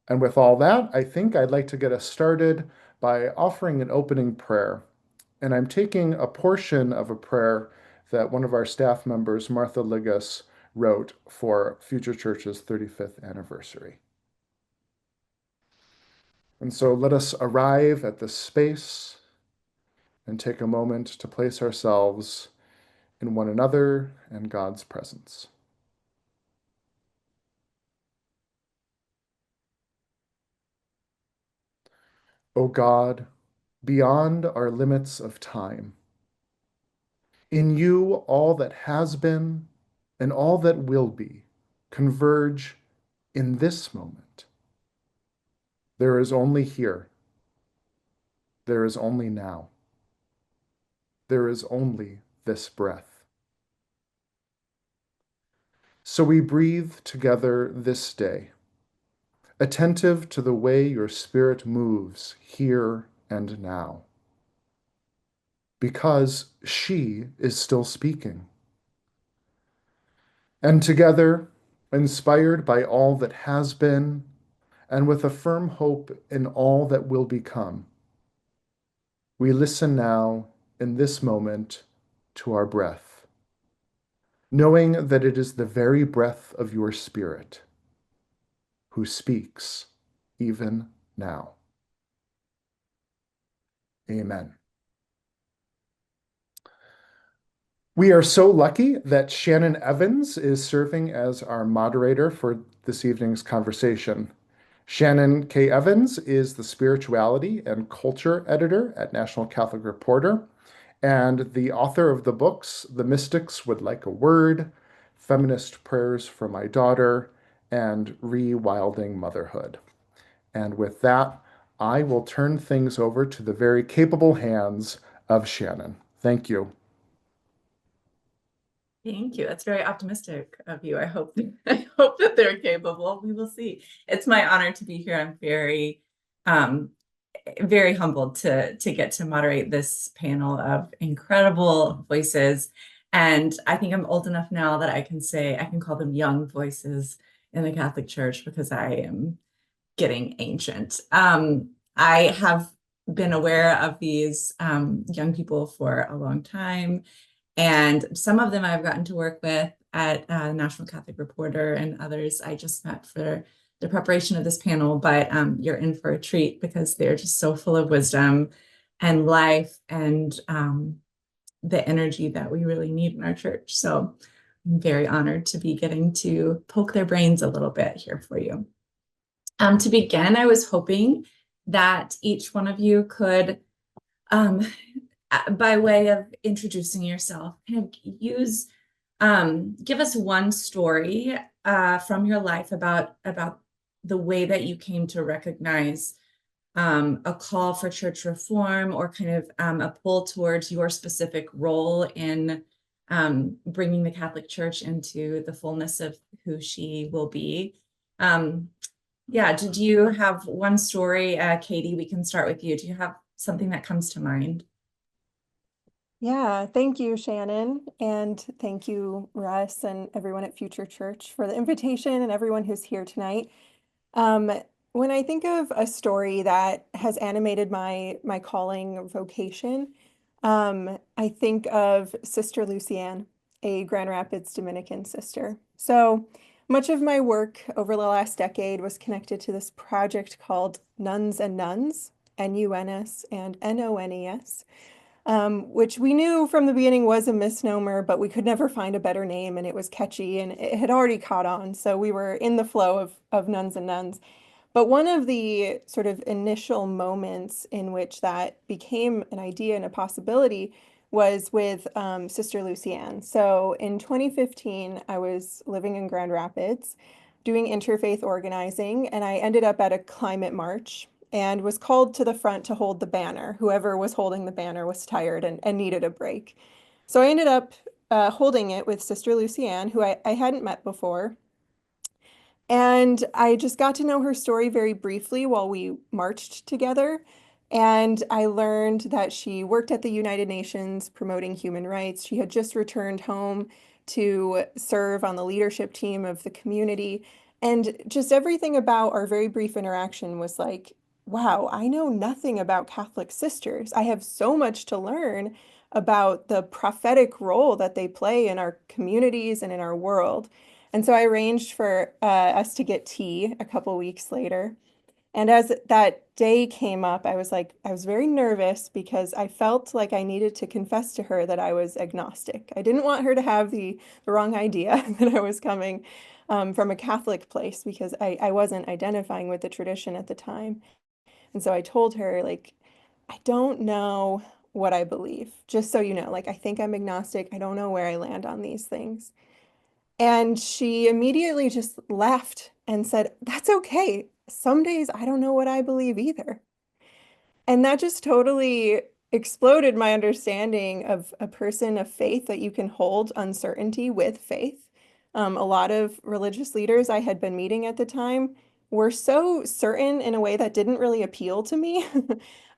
And with all that, I think I'd like to get us started by offering an opening prayer. And I'm taking a portion of a prayer that one of our staff members, Martha Ligas, wrote for Future Church's 35th anniversary. And so let us arrive at this space and take a moment to place ourselves in one another and God's presence. O God, beyond our limits of time, in you all that has been and all that will be converge in this moment. There is only here. There is only now. There is only this breath. So we breathe together this day, attentive to the way your Spirit moves here and now, because she is still speaking. And together, inspired by all that has been, and with a firm hope in all that will become, we listen now in this moment to our breath, knowing that it is the very breath of your Spirit who speaks even now. Amen. We are so lucky that Shannon Evans is serving as our moderator for this evening's conversation. Shannon K. Evans is the spirituality and culture editor at National Catholic Reporter and the author of the books The Mystics Would Like a Word, Feminist Prayers for My Daughter, and Rewilding Motherhood. And with that, I will turn things over to the very capable hands of Shannon. Thank you. Thank you. That's very optimistic of you. I hope I hope that they're capable. We will see. It's my honor to be here. I'm very humbled to get to moderate this panel of incredible voices. And I think I'm old enough now that I can call them young voices in the Catholic Church because I am getting ancient. I have been aware of these young people for a long time. And some of them I've gotten to work with at National Catholic Reporter, and others I just met for the preparation of this panel. But you're in for a treat because they're just so full of wisdom and life and the energy that we really need in our church. So I'm very honored to be getting to poke their brains a little bit here for you. To begin, I was hoping that each one of you could by way of introducing yourself, kind of give us one story from your life about the way that you came to recognize a call for church reform or kind of a pull towards your specific role in bringing the Catholic Church into the fullness of who she will be. Yeah, did you have one story? Katie, we can start with you. Do you have something that comes to mind? Yeah, thank you, Shannon. And thank you, Russ, and everyone at FutureChurch for the invitation and everyone who's here tonight. When I think of a story that has animated my calling or vocation, I think of Sister Lucienne, a Grand Rapids Dominican sister. So much of my work over the last decade was connected to this project called Nuns and Nuns, N-U-N-S and N-O-N-E-S. Which we knew from the beginning was a misnomer, but we could never find a better name, and it was catchy, and it had already caught on. So we were in the flow of Nuns and Nuns. But one of the sort of initial moments in which that became an idea and a possibility was with Sister Lucienne. So in 2015, I was living in Grand Rapids doing interfaith organizing, and I ended up at a climate march and was called to the front to hold the banner. Whoever was holding the banner was tired and needed a break. So I ended up holding it with Sister Lucienne, who I hadn't met before. And I just got to know her story very briefly while we marched together. And I learned that she worked at the United Nations promoting human rights. She had just returned home to serve on the leadership team of the community. And just everything about our very brief interaction was like, wow, I know nothing about Catholic sisters. I have so much to learn about the prophetic role that they play in our communities and in our world. And so I arranged for us to get tea a couple weeks later. And as that day came up, I was very nervous because I felt like I needed to confess to her that I was agnostic. I didn't want her to have the wrong idea that I was coming from a Catholic place because I wasn't identifying with the tradition at the time. And so I told her, like, I don't know what I believe, just so you know, like, I think I'm agnostic. I don't know where I land on these things. And she immediately just laughed and said, that's okay. Some days I don't know what I believe either. And that just totally exploded my understanding of a person of faith, that you can hold uncertainty with faith. A lot of religious leaders I had been meeting at the time were so certain in a way that didn't really appeal to me.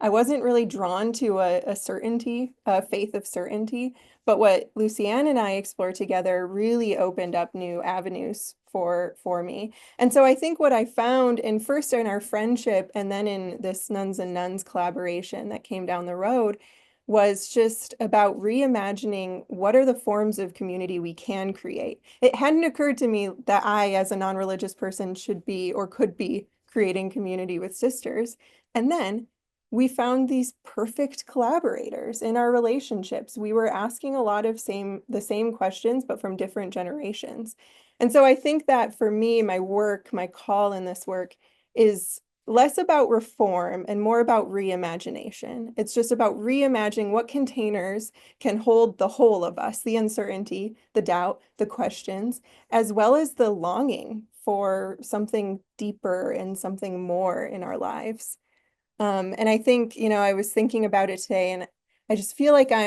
I wasn't really drawn to a certainty, a faith of certainty. But what Lucianne and I explored together really opened up new avenues for me. And so I think what I found in first in our friendship and then in this Nuns and Nuns collaboration that came down the road was just about reimagining what are the forms of community we can create. It hadn't occurred to me that I, as a non-religious person, should be or could be creating community with sisters. And then we found these perfect collaborators in our relationships. We were asking a lot of the same questions, but from different generations. And so I think that for me, my work, my call in this work is less about reform and more about reimagination. It's just about reimagining what containers can hold the whole of us, the uncertainty, the doubt, the questions, as well as the longing for something deeper and something more in our lives. And I think, I was thinking about it today and I just feel like I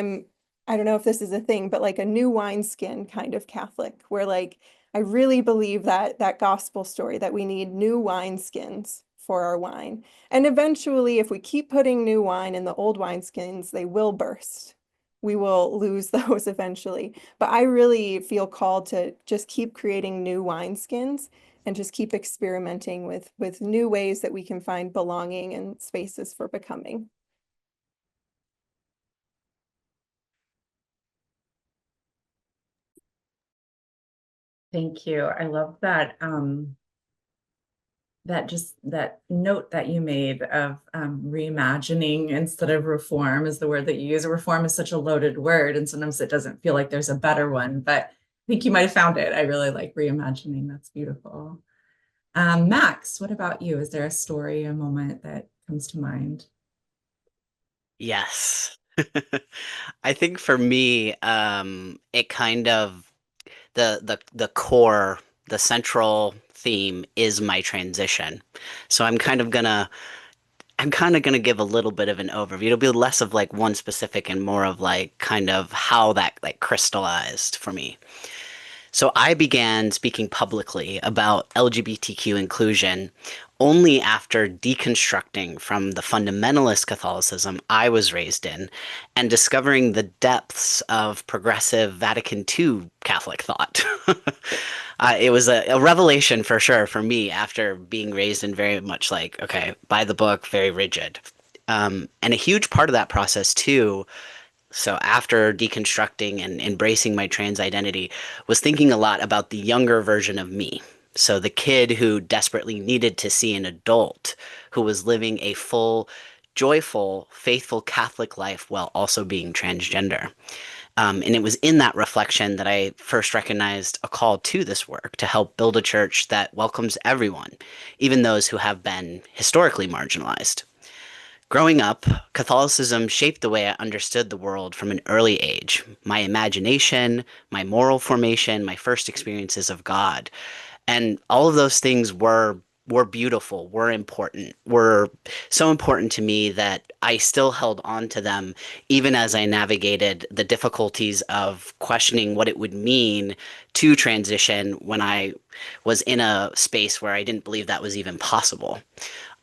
don't know if this is a thing, but like a new wineskin kind of Catholic, where like I really believe that gospel story that we need new wineskins for our wine. And eventually, if we keep putting new wine in the old wineskins, they will burst. We will lose those eventually. But I really feel called to just keep creating new wineskins and just keep experimenting with new ways that we can find belonging and spaces for becoming. Thank you. I love that that note that you made of reimagining instead of reform is the word that you use. Reform is such a loaded word, and sometimes it doesn't feel like there's a better one, but I think you might have found it. I really like reimagining. That's beautiful. Max, what about you? Is there a story, a moment that comes to mind? Yes. I think for me, it kind of the core, the central theme is my transition. So I'm kind of gonna give a little bit of an overview. It'll be less of like one specific and more of like kind of how that like crystallized for me. So I began speaking publicly about LGBTQ inclusion only after deconstructing from the fundamentalist Catholicism I was raised in and discovering the depths of progressive Vatican II Catholic thought. It was a revelation for sure for me after being raised in very much like, okay, by the book, very rigid. And a huge part of that process too, so after deconstructing and embracing my trans identity, was thinking a lot about the younger version of me. So the kid who desperately needed to see an adult who was living a full, joyful, faithful Catholic life while also being transgender. And it was in that reflection that I first recognized a call to this work to help build a church that welcomes everyone, even those who have been historically marginalized. Growing up, Catholicism shaped the way I understood the world from an early age. My imagination, my moral formation, my first experiences of God. And all of those things were beautiful, were important, were so important to me that I still held on to them even as I navigated the difficulties of questioning what it would mean to transition when I was in a space where I didn't believe that was even possible.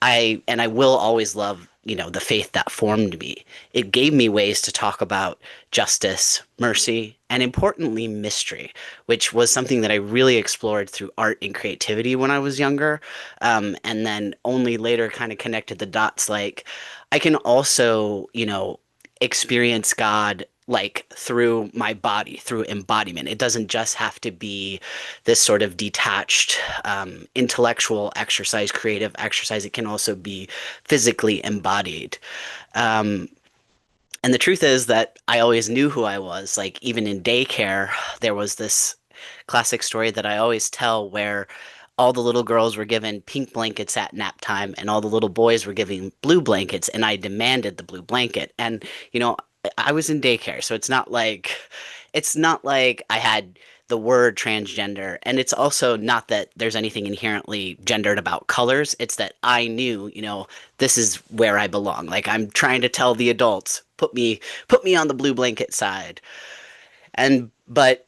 I will always love the faith that formed me. It gave me ways to talk about justice, mercy, and importantly, mystery, which was something that I really explored through art and creativity when I was younger. And then only later kind of connected the dots. Like, I can also, experience God like through my body, through embodiment. It doesn't just have to be this sort of detached intellectual exercise, creative exercise. It can also be physically embodied. Um, and the truth is that I always knew who I was. Like, even in daycare, there was this classic story that I always tell where all the little girls were given pink blankets at nap time and all the little boys were given blue blankets, and I demanded the blue blanket. And, I was in daycare, so it's not like I had the word transgender, and it's also not that there's anything inherently gendered about colors. It's that I knew, this is where I belong. Like, I'm trying to tell the adults, put me on the blue blanket side. And but,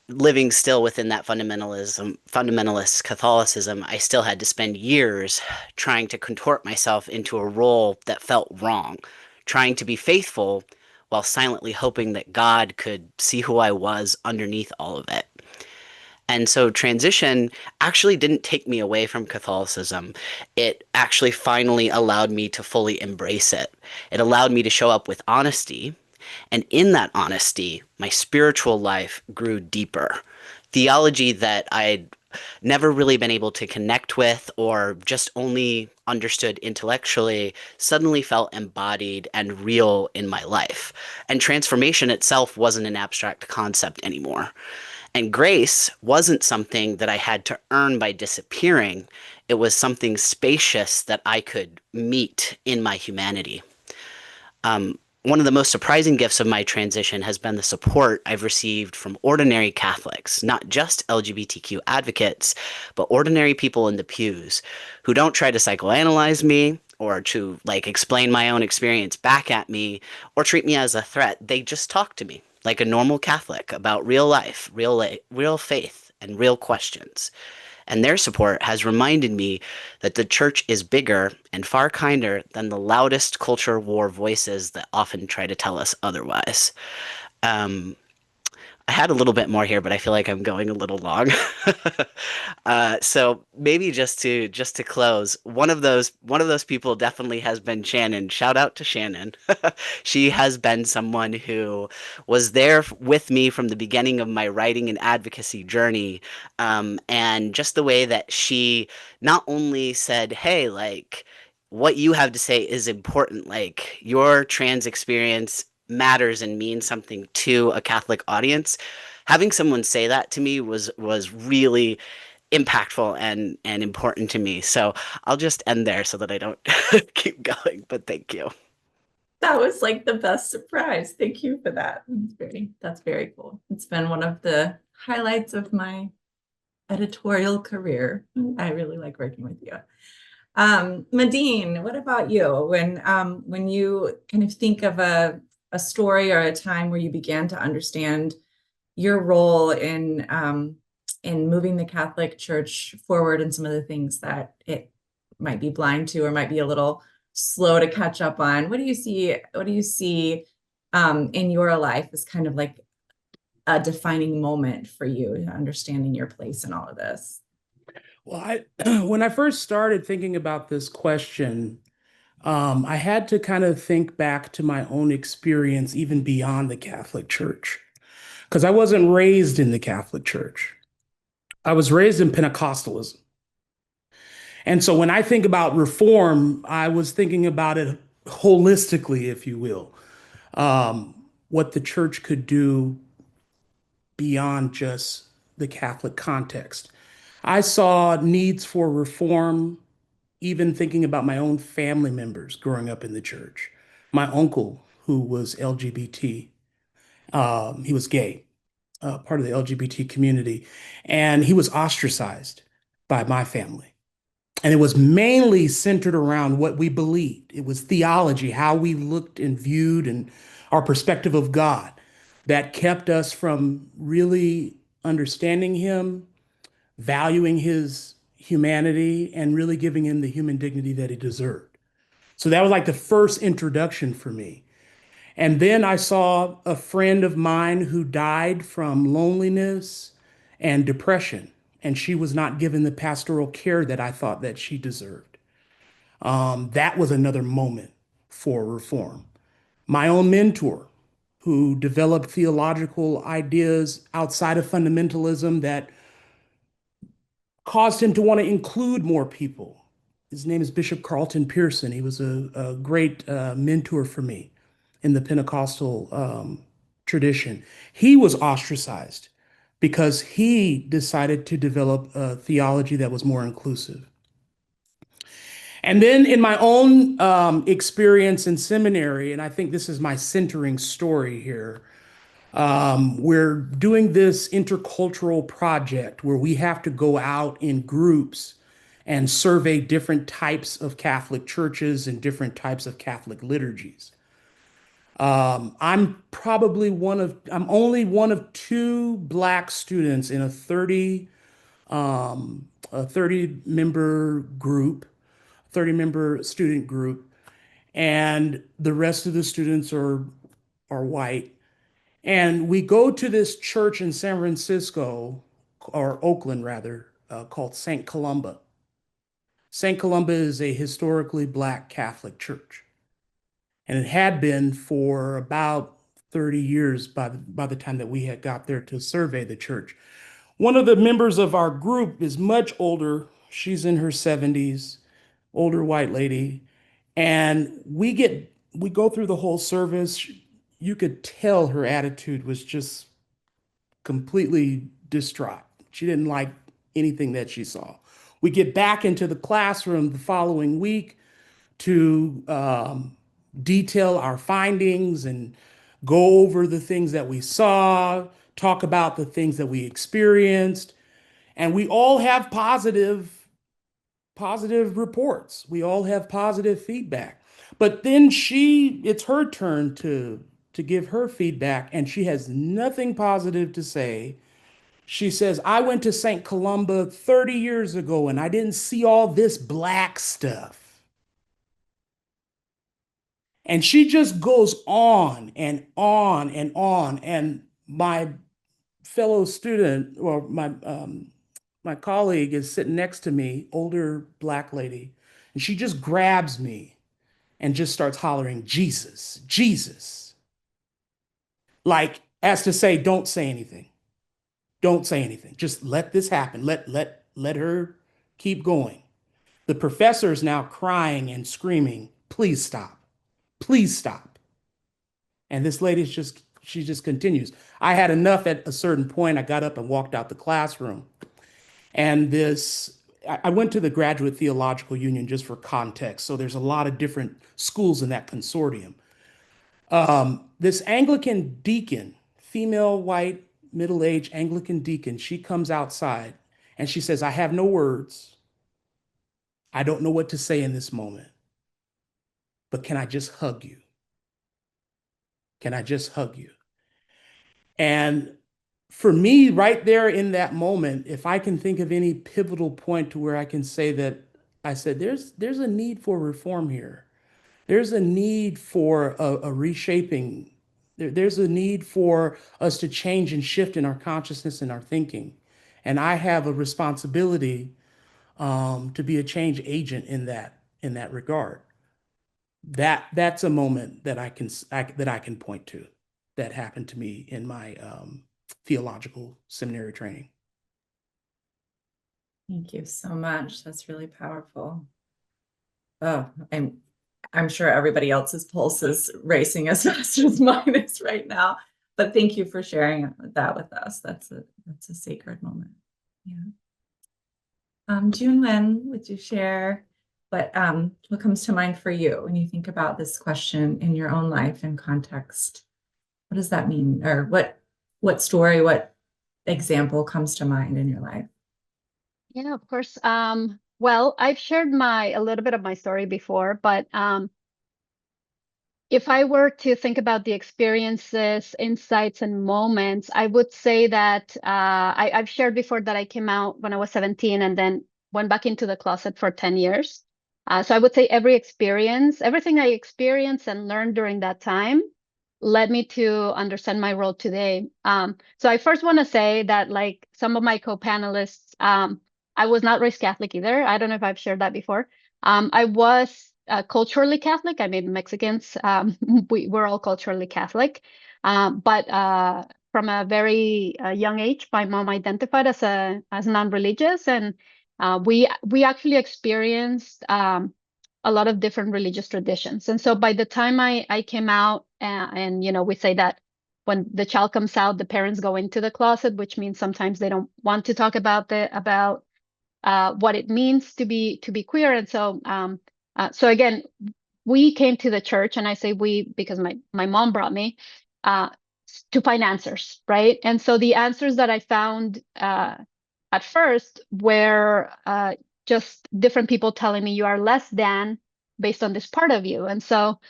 living still within that fundamentalist Catholicism, I still had to spend years trying to contort myself into a role that felt wrong, trying to be faithful while silently hoping that God could see who I was underneath all of it. And so transition actually didn't take me away from Catholicism. It actually finally allowed me to fully embrace it. It allowed me to show up with honesty. And in that honesty, my spiritual life grew deeper. Theology that I'd never really been able to connect with or just only understood intellectually suddenly felt embodied and real in my life. And transformation itself wasn't an abstract concept anymore. And grace wasn't something that I had to earn by disappearing. It was something spacious that I could meet in my humanity. One of the most surprising gifts of my transition has been the support I've received from ordinary Catholics, not just LGBTQ advocates, but ordinary people in the pews who don't try to psychoanalyze me or to explain my own experience back at me or treat me as a threat. They just talk to me like a normal Catholic about real life, real faith, and real questions. And their support has reminded me that the church is bigger and far kinder than the loudest culture war voices that often try to tell us otherwise. Um, I had a little bit more here, but I feel like I'm going a little long. So maybe just to close, one of those people definitely has been Shannon. Shout out to Shannon. She has been someone who was there with me from the beginning of my writing and advocacy journey, and just the way that she not only said, "Hey, like, what you have to say is important. Like, your trans experience matters and means something to a Catholic audience." Having someone say that to me was really impactful and important to me. So I'll just end there so that I don't keep going. But thank you. That was like the best surprise. Thank you for that. That's very cool. It's been one of the highlights of my editorial career. I really like working with you. Medene, what about you? When you kind of think of a story or a time where you began to understand your role in moving the Catholic Church forward and some of the things that it might be blind to or might be a little slow to catch up on, what do you see in your life as kind of like a defining moment for you, understanding your place in all of this? Well, when I first started thinking about this question, I had to kind of think back to my own experience, even beyond the Catholic Church, because I wasn't raised in the Catholic Church. I was raised in Pentecostalism. And so when I think about reform, I was thinking about it holistically, if you will, what the church could do beyond just the Catholic context. I saw needs for reform, even thinking about my own family members growing up in the church. My uncle, who was LGBT, he was gay, part of the LGBT community, and he was ostracized by my family. And it was mainly centered around what we believed. It was theology, how we looked and viewed, and our perspective of God that kept us from really understanding him, valuing his humanity, and really giving him the human dignity that he deserved. So that was like the first introduction for me. And then I saw a friend of mine who died from loneliness and depression, and she was not given the pastoral care that I thought that she deserved. That was another moment for reform. My own mentor, who developed theological ideas outside of fundamentalism that caused him to want to include more people. His name is Bishop Carlton Pearson. He was a great mentor for me in the Pentecostal tradition. He was ostracized because he decided to develop a theology that was more inclusive. And then in my own experience in seminary, and I think this is my centering story here, we're doing this intercultural project where we have to go out in groups and survey different types of Catholic churches and different types of Catholic liturgies. I'm only one of two Black students in a 30 member group, 30-member student group, and the rest of the students are white. And we go to this church in San Francisco, or Oakland rather, called St. Columba. St. Columba is a historically Black Catholic church, and it had been for about 30 years by the time that we had got there to survey the church. One of the members of our group is much older. She's in her 70s, older white lady. And we go through the whole service. You could tell her attitude was just completely distraught. She didn't like anything that she saw. We get back into the classroom the following week to detail our findings and go over the things that we saw, talk about the things that we experienced. And we all have positive reports. We all have positive feedback. But then it's her turn to give her feedback, and she has nothing positive to say. She says, I went to St. Columba 30 years ago and I didn't see all this Black stuff. And she just goes on and on and on. And my fellow student, or my colleague, is sitting next to me, older Black lady, and she just grabs me and just starts hollering, Jesus, Jesus. Like, as to say, don't say anything. Don't say anything. Just let this happen. Let her keep going. The professor is now crying and screaming, please stop. Please stop. And this lady she just continues. I had enough at a certain point. I got up and walked out the classroom. And I went to the Graduate Theological Union just for context. So there's a lot of different schools in that consortium. This Anglican deacon, female, white, middle-aged Anglican deacon, she comes outside and she says, I have no words. I don't know what to say in this moment, but can I just hug you? Can I just hug you? And for me, right there in that moment, if I can think of any pivotal point to where I can say that, I said, there's a need for reform here. There's a need for a reshaping. There's a need for us to change and shift in our consciousness and our thinking. And I have a responsibility to be a change agent in that regard. That's a moment that I can point to that happened to me in my theological seminary training. Thank you so much. That's really powerful. Oh, I'm sure everybody else's pulse is racing as fast as mine is right now. But thank you for sharing that with us. That's a sacred moment. Yeah. Yunuen, would you share what comes to mind for you when you think about this question in your own life and context? What does that mean? Or what story, what example comes to mind in your life? Yeah, of course. Well, I've shared a little bit of my story before, but if I were to think about the experiences, insights, and moments, I would say that I've shared before that I came out when I was 17 and then went back into the closet for 10 years. So I would say everything I experienced and learned during that time led me to understand my role today. So I first want to say that, like some of my co-panelists, I was not raised Catholic either. I don't know if I've shared that before. I was culturally Catholic. I mean, Mexicans, we're all culturally Catholic. But from a very young age, my mom identified as non-religious, and we actually experienced a lot of different religious traditions. And so by the time I came out, and we say that when the child comes out, the parents go into the closet, which means sometimes they don't want to talk about what it means to be queer. And so so again, we came to the church, and I say we because my mom brought me to find answers, right? And so the answers that I found at first were just different people telling me you are less than based on this part of you. And so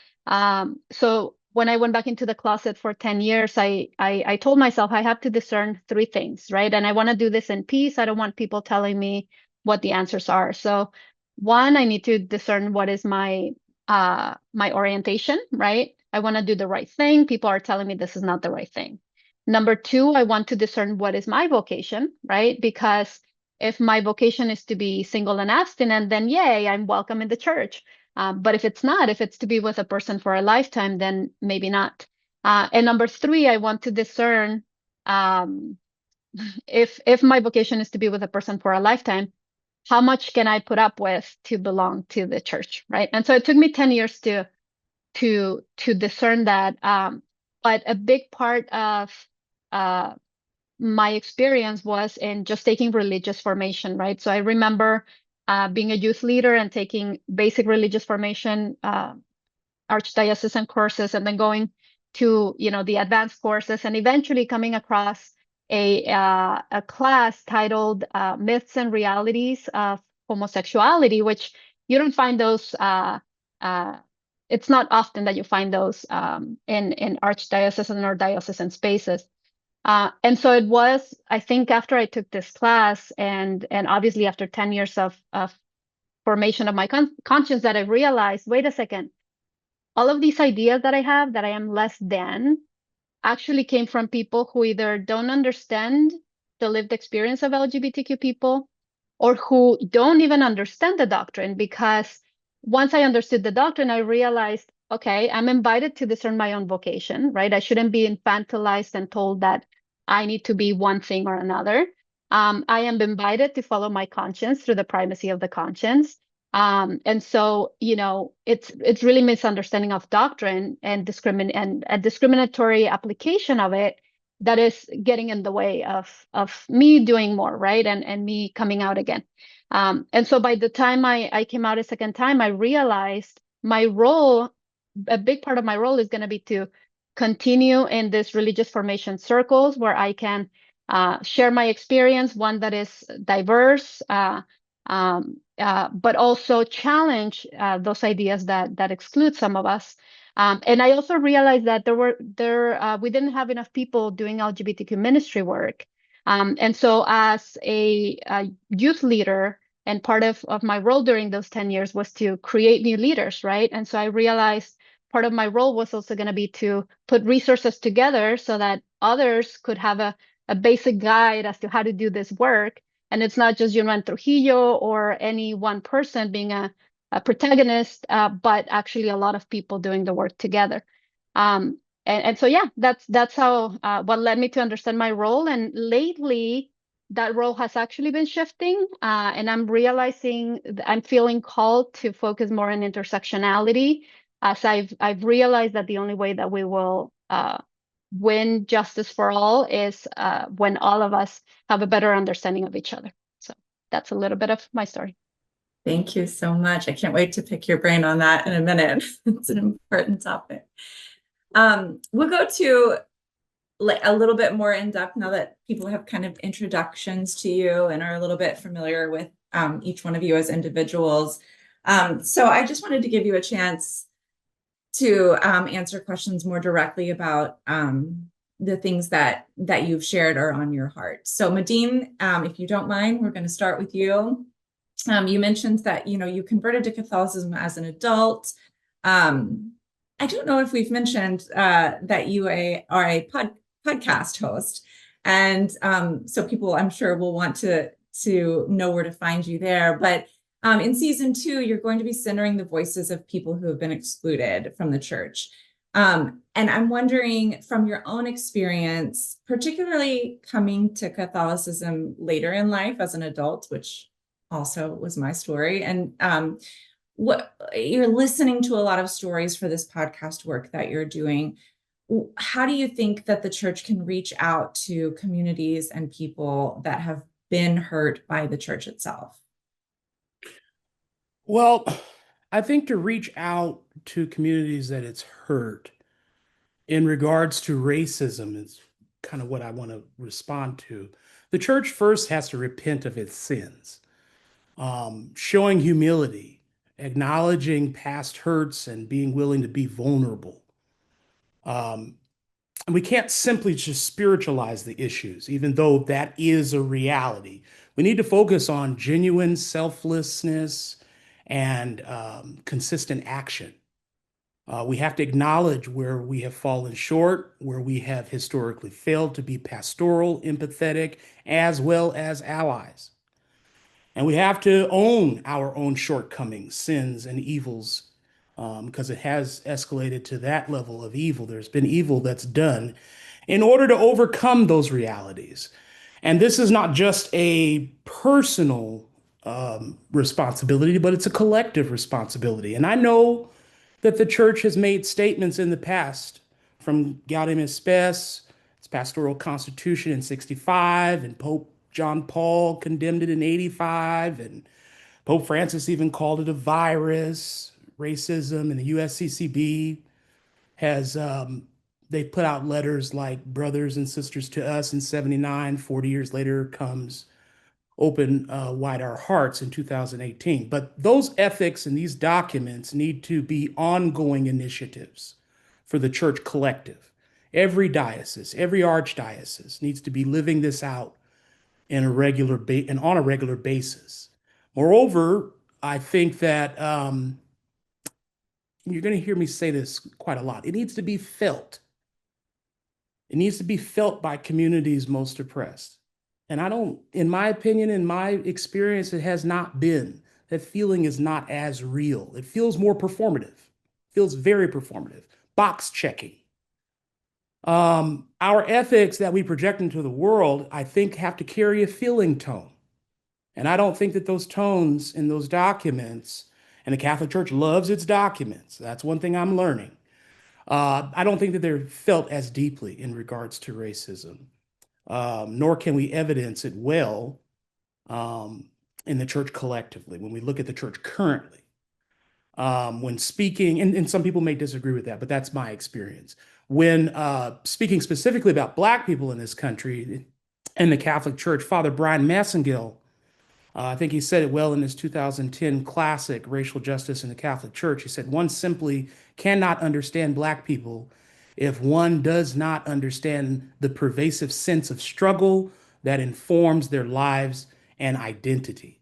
so when I went back into the closet for 10 years, I told myself I have to discern three things, right? And I want to do this in peace. I don't want people telling me what the answers are. So one, I need to discern what is my orientation, right? I want to do the right thing. People are telling me this is not the right thing. Number two, I want to discern what is my vocation, right? Because if my vocation is to be single and abstinent, then yay, I'm welcome in the church. But if it's not, if it's to be with a person for a lifetime, then maybe not. And number three, I want to discern if my vocation is to be with a person for a lifetime, how much can I put up with to belong to the church, right? And so it took me 10 years to discern that. But a big part of my experience was in just taking religious formation, right? So I remember being a youth leader and taking basic religious formation, archdiocesan courses, and then going to the advanced courses, and eventually coming across a class titled Myths and Realities of Homosexuality, which you don't find those. It's not often that you find those in archdiocesan or diocesan spaces. And so it was, I think, after I took this class, and obviously after 10 years of formation of my conscience, that I realized, wait a second, all of these ideas that I have that I am less than actually came from people who either don't understand the lived experience of LGBTQ people, or who don't even understand the doctrine. Because once I understood the doctrine, I realized, okay, I'm invited to discern my own vocation, right? I shouldn't be infantilized and told that I need to be one thing or another. I am invited to follow my conscience through the primacy of the conscience. And so, it's really misunderstanding of doctrine and a discriminatory application of it that is getting in the way of me doing more, right? And me coming out again. And so by the time I came out a second time, I realized my role, a big part of my role is going to be to continue in this religious formation circles where I can share my experience, one that is diverse, but also challenge those ideas that exclude some of us. And I also realized that we didn't have enough people doing LGBTQ ministry work. And so as a youth leader, and part of my role during those 10 years was to create new leaders, right? And so I realized part of my role was also going to be to put resources together so that others could have a basic guide as to how to do this work. And it's not just Yunuen Trujillo or any one person being a protagonist, but actually a lot of people doing the work together. And so, yeah, that's how what led me to understand my role. And lately, that role has actually been shifting, and I'm realizing I'm feeling called to focus more on intersectionality, as I've realized that the only way that we will win justice for all is when all of us have a better understanding of each other. So that's a little bit of my story. Thank you so much. I can't wait to pick your brain on that in a minute. It's an important topic. We'll go to a little bit more in depth now that people have kind of introductions to you and are a little bit familiar with each one of you as individuals. So I just wanted to give you a chance to answer questions more directly about the things that you've shared are on your heart. So Medene, if you don't mind, we're going to start with you. You mentioned that, you converted to Catholicism as an adult. I don't know if we've mentioned that you are a podcast host. And so people, I'm sure, will want to know where to find you there. But in season 2, you're going to be centering the voices of people who have been excluded from the church. And I'm wondering, from your own experience, particularly coming to Catholicism later in life as an adult, which also was my story, and what you're listening to a lot of stories for this podcast work that you're doing. How do you think that the church can reach out to communities and people that have been hurt by the church itself? Well, I think to reach out to communities that it's hurt in regards to racism is kind of what I want to respond to. The church first has to repent of its sins, showing humility, acknowledging past hurts, and being willing to be vulnerable. And we can't simply just spiritualize the issues, even though that is a reality. We need to focus on genuine selflessness and consistent action. We have to acknowledge where we have fallen short, where we have historically failed to be pastoral, empathetic, as well as allies. And we have to own our own shortcomings, sins, and evils, because it has escalated to that level of evil. There's been evil that's done in order to overcome those realities. And this is not just a personal responsibility, but it's a collective responsibility. And I know that the church has made statements in the past, from Gaudium et Spes, its pastoral constitution in 65, and Pope John Paul condemned it in 85, and Pope Francis even called it a virus. Racism, and the USCCB has they put out letters like Brothers and Sisters to Us in 79. 40 years later comes Open Wide Our Hearts in 2018. But those ethics and these documents need to be ongoing initiatives for the church collective. Every diocese, every archdiocese needs to be living this out in a regular and on a regular basis. Moreover, I think that you're going to hear me say this quite a lot. It needs to be felt. It needs to be felt by communities most oppressed. And in my opinion, in my experience, it has not been. That feeling is not as real. It feels more performative. It feels very performative. Box checking. Our ethics that we project into the world, I think, have to carry a feeling tone. And I don't think that those tones in those documents, and the Catholic Church loves its documents. That's one thing I'm learning. I don't think that they're felt as deeply in regards to racism, nor can we evidence it well in the church collectively. When we look at the church currently, when speaking, and some people may disagree with that, but that's my experience. When speaking specifically about Black people in this country, in the Catholic Church, Father Brian Massengill, I think he said it well in his 2010 classic, Racial Justice in the Catholic Church. He said, one simply cannot understand Black people if one does not understand the pervasive sense of struggle that informs their lives and identity.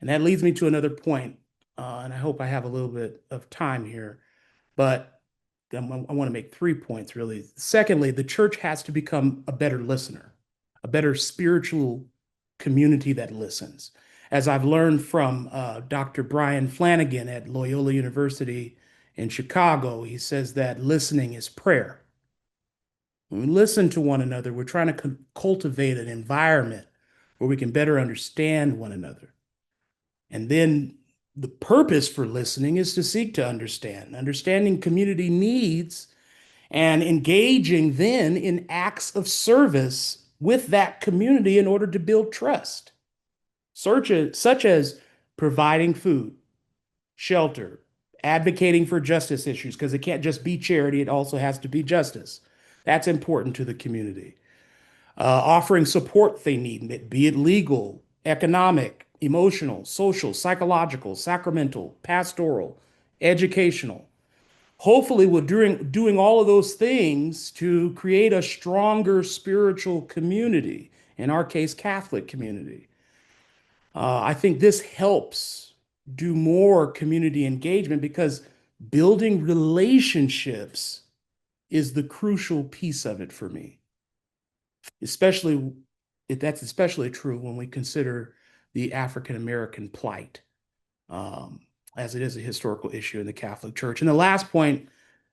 And that leads me to another point, and I hope I have a little bit of time here, but I want to make 3 points, really. Secondly, the church has to become a better listener, a better spiritual community that listens. As I've learned from Dr. Brian Flanagan at Loyola University in Chicago, he says that listening is prayer. When we listen to one another, we're trying to cultivate an environment where we can better understand one another. And then the purpose for listening is to seek to understand, understanding community needs and engaging then in acts of service with that community in order to build trust, such as providing food, shelter, advocating for justice issues, because it can't just be charity, it also has to be justice. That's important to the community. Offering support they need, be it legal, economic, emotional, social, psychological, sacramental, pastoral, educational. Hopefully, we're doing all of those things to create a stronger spiritual community, in our case, Catholic community. I think this helps do more community engagement because building relationships is the crucial piece of it for me. Especially, that's especially true when we consider the African American plight, as it is a historical issue in the Catholic Church. And the last point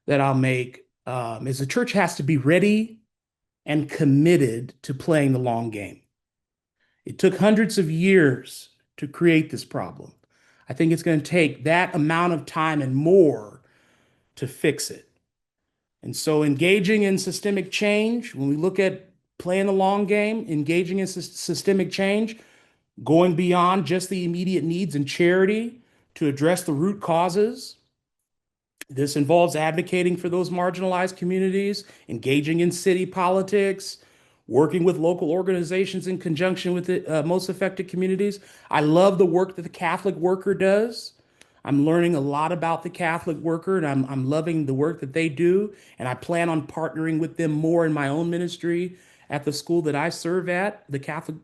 that I'll make is the church has to be ready and committed to playing the long game. It took hundreds of years to create this problem. I think it's going to take that amount of time and more to fix it. And so engaging in systemic change, when we look at playing the long game, engaging in systemic change, going beyond just the immediate needs and charity to address the root causes. This involves advocating for those marginalized communities, engaging in city politics, working with local organizations in conjunction with the most affected communities. I love the work that the Catholic worker does. I'm learning a lot about the Catholic worker, and I'm loving the work that they do. And I plan on partnering with them more in my own ministry at the school that I serve at, the Catholic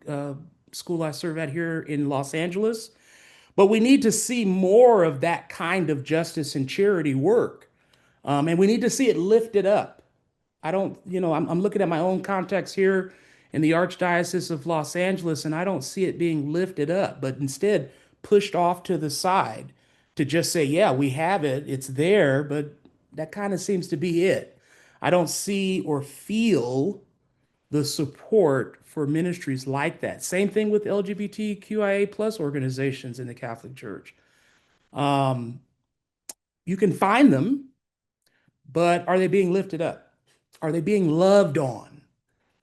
school I serve at here in Los Angeles. But we need to see more of that kind of justice and charity work. And we need to see it lifted up. I don't, I'm looking at my own context here in the Archdiocese of Los Angeles, and I don't see it being lifted up, but instead pushed off to the side to just say, yeah, we have it, it's there, but that kind of seems to be it. I don't see or feel the support for ministries like that. Same thing with LGBTQIA plus organizations in the Catholic Church. You can find them, but are they being lifted up? Are they being loved on?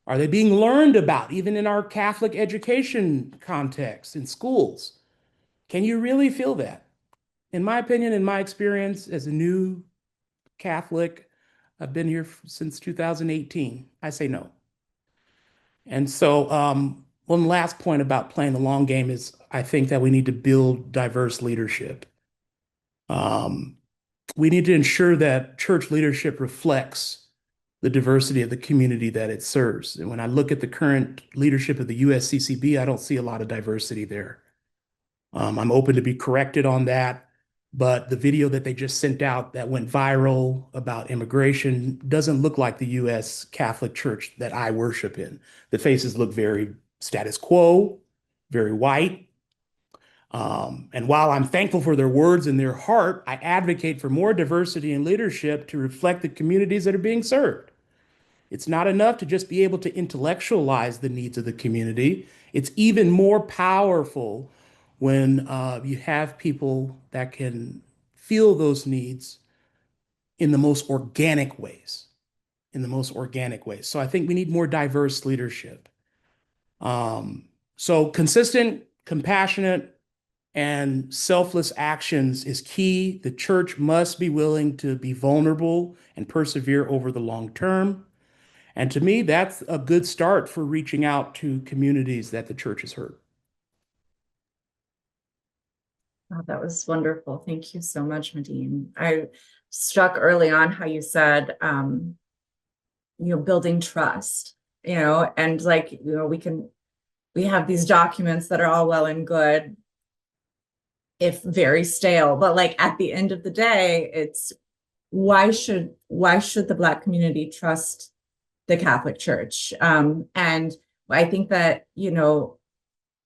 Are they being learned about, even in our Catholic education context in schools? Can you really feel that? In my opinion, in my experience as a new Catholic, I've been here since 2018. I say no. And so, one last point about playing the long game is I think that we need to build diverse leadership. We need to ensure that church leadership reflects the diversity of the community that it serves. And when I look at the current leadership of the USCCB, I don't see a lot of diversity there. I'm open to be corrected on that, but the video that they just sent out that went viral about immigration doesn't look like the U.S. Catholic Church that I worship in. The faces look very status quo, very white. And while I'm thankful for their words and their heart, I advocate for more diversity in leadership to reflect the communities that are being served. It's not enough to just be able to intellectualize the needs of the community. It's even more powerful when you have people that can feel those needs in the most organic ways, So I think we need more diverse leadership. So consistent, compassionate, and selfless actions is key. The church must be willing to be vulnerable and persevere over the long term. And to me, that's a good start for reaching out to communities that the church has hurt. Wow, that was wonderful. Thank you so much, Medene. I struck early on how you said, building trust, and we have these documents that are all well and good, if very stale, but like at the end of the day, it's why should the Black community trust the Catholic Church? And I think that,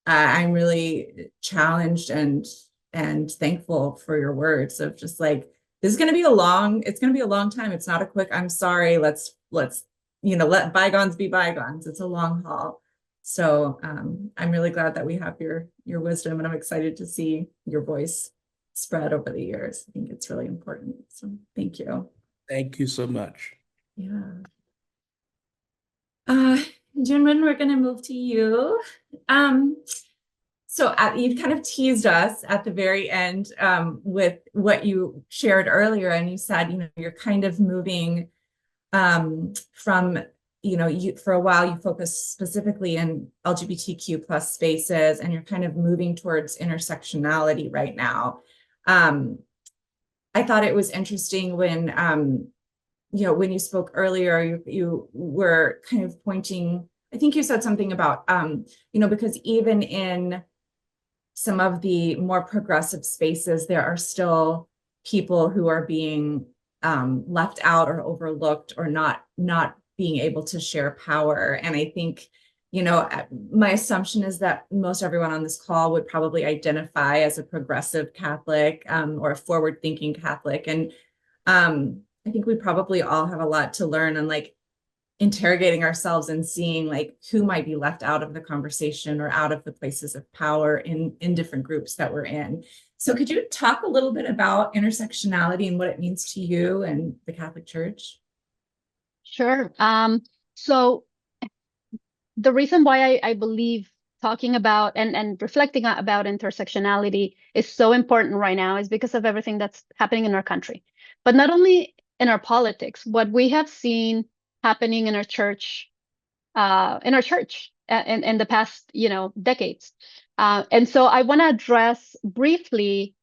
I'm really challenged and thankful for your words of just like, it's going to be a long time. It's not a quick, I'm sorry, let's, let bygones be bygones. It's a long haul. So I'm really glad that we have your wisdom, and I'm excited to see your voice spread over the years. I think it's really important. So thank you. Thank you so much. Yeah. Yunuen, we're going to move to you. So you kind of teased us at the very end with what you shared earlier, and you said, you're kind of moving from, for a while you focused specifically in LGBTQ plus spaces, and you're kind of moving towards intersectionality right now. I thought it was interesting when, when you spoke earlier, you were kind of pointing, I think you said something about, because even in some of the more progressive spaces, there are still people who are being left out or overlooked or not being able to share power. And I think, you know, my assumption is that most everyone on this call would probably identify as a progressive Catholic or a forward-thinking Catholic. And I think we probably all have a lot to learn on like interrogating ourselves and seeing like who might be left out of the conversation or out of the places of power in different groups that we're in. So could you talk a little bit about intersectionality and what it means to you and the Catholic Church? Sure. So the reason why I believe talking about and reflecting about intersectionality is so important right now is because of everything that's happening in our country, but not only in our politics. What we have seen happening in our church, in the past, you know, decades, and so I want to address briefly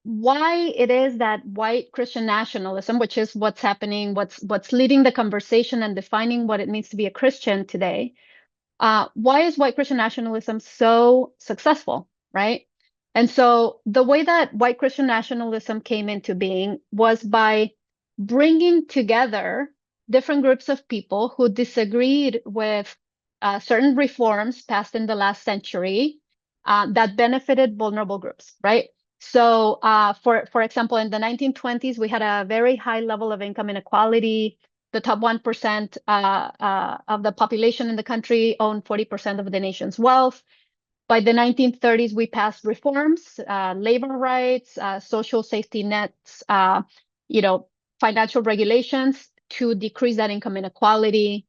why it is that white Christian nationalism, which is what's happening, what's leading the conversation and defining what it means to be a Christian today. Why is white Christian nationalism so successful, right? And so the way that white Christian nationalism came into being was by bringing together different groups of people who disagreed with certain reforms passed in the last century that benefited vulnerable groups, right? So for example, in the 1920s, we had a very high level of income inequality. The top 1% of the population in the country owned 40% of the nation's wealth. By the 1930s, we passed reforms, labor rights, social safety nets, you know, financial regulations to decrease that income inequality.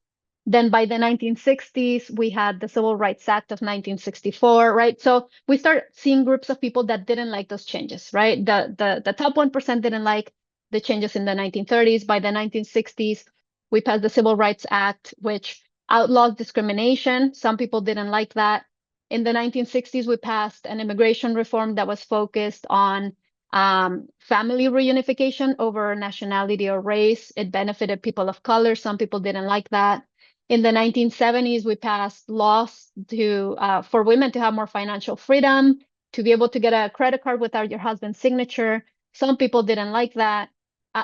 Then by the 1960s, we had the Civil Rights Act of 1964, right? So we start seeing groups of people that didn't like those changes, right? The top 1% didn't like the changes in the 1930s. By the 1960s, we passed the Civil Rights Act, which outlaws discrimination. Some people didn't like that. In the 1960s, we passed an immigration reform that was focused on family reunification over nationality or race. It benefited people of color. Some people didn't like that. In the 1970s, we passed laws for women to have more financial freedom, to be able to get a credit card without your husband's signature. Some people didn't like that.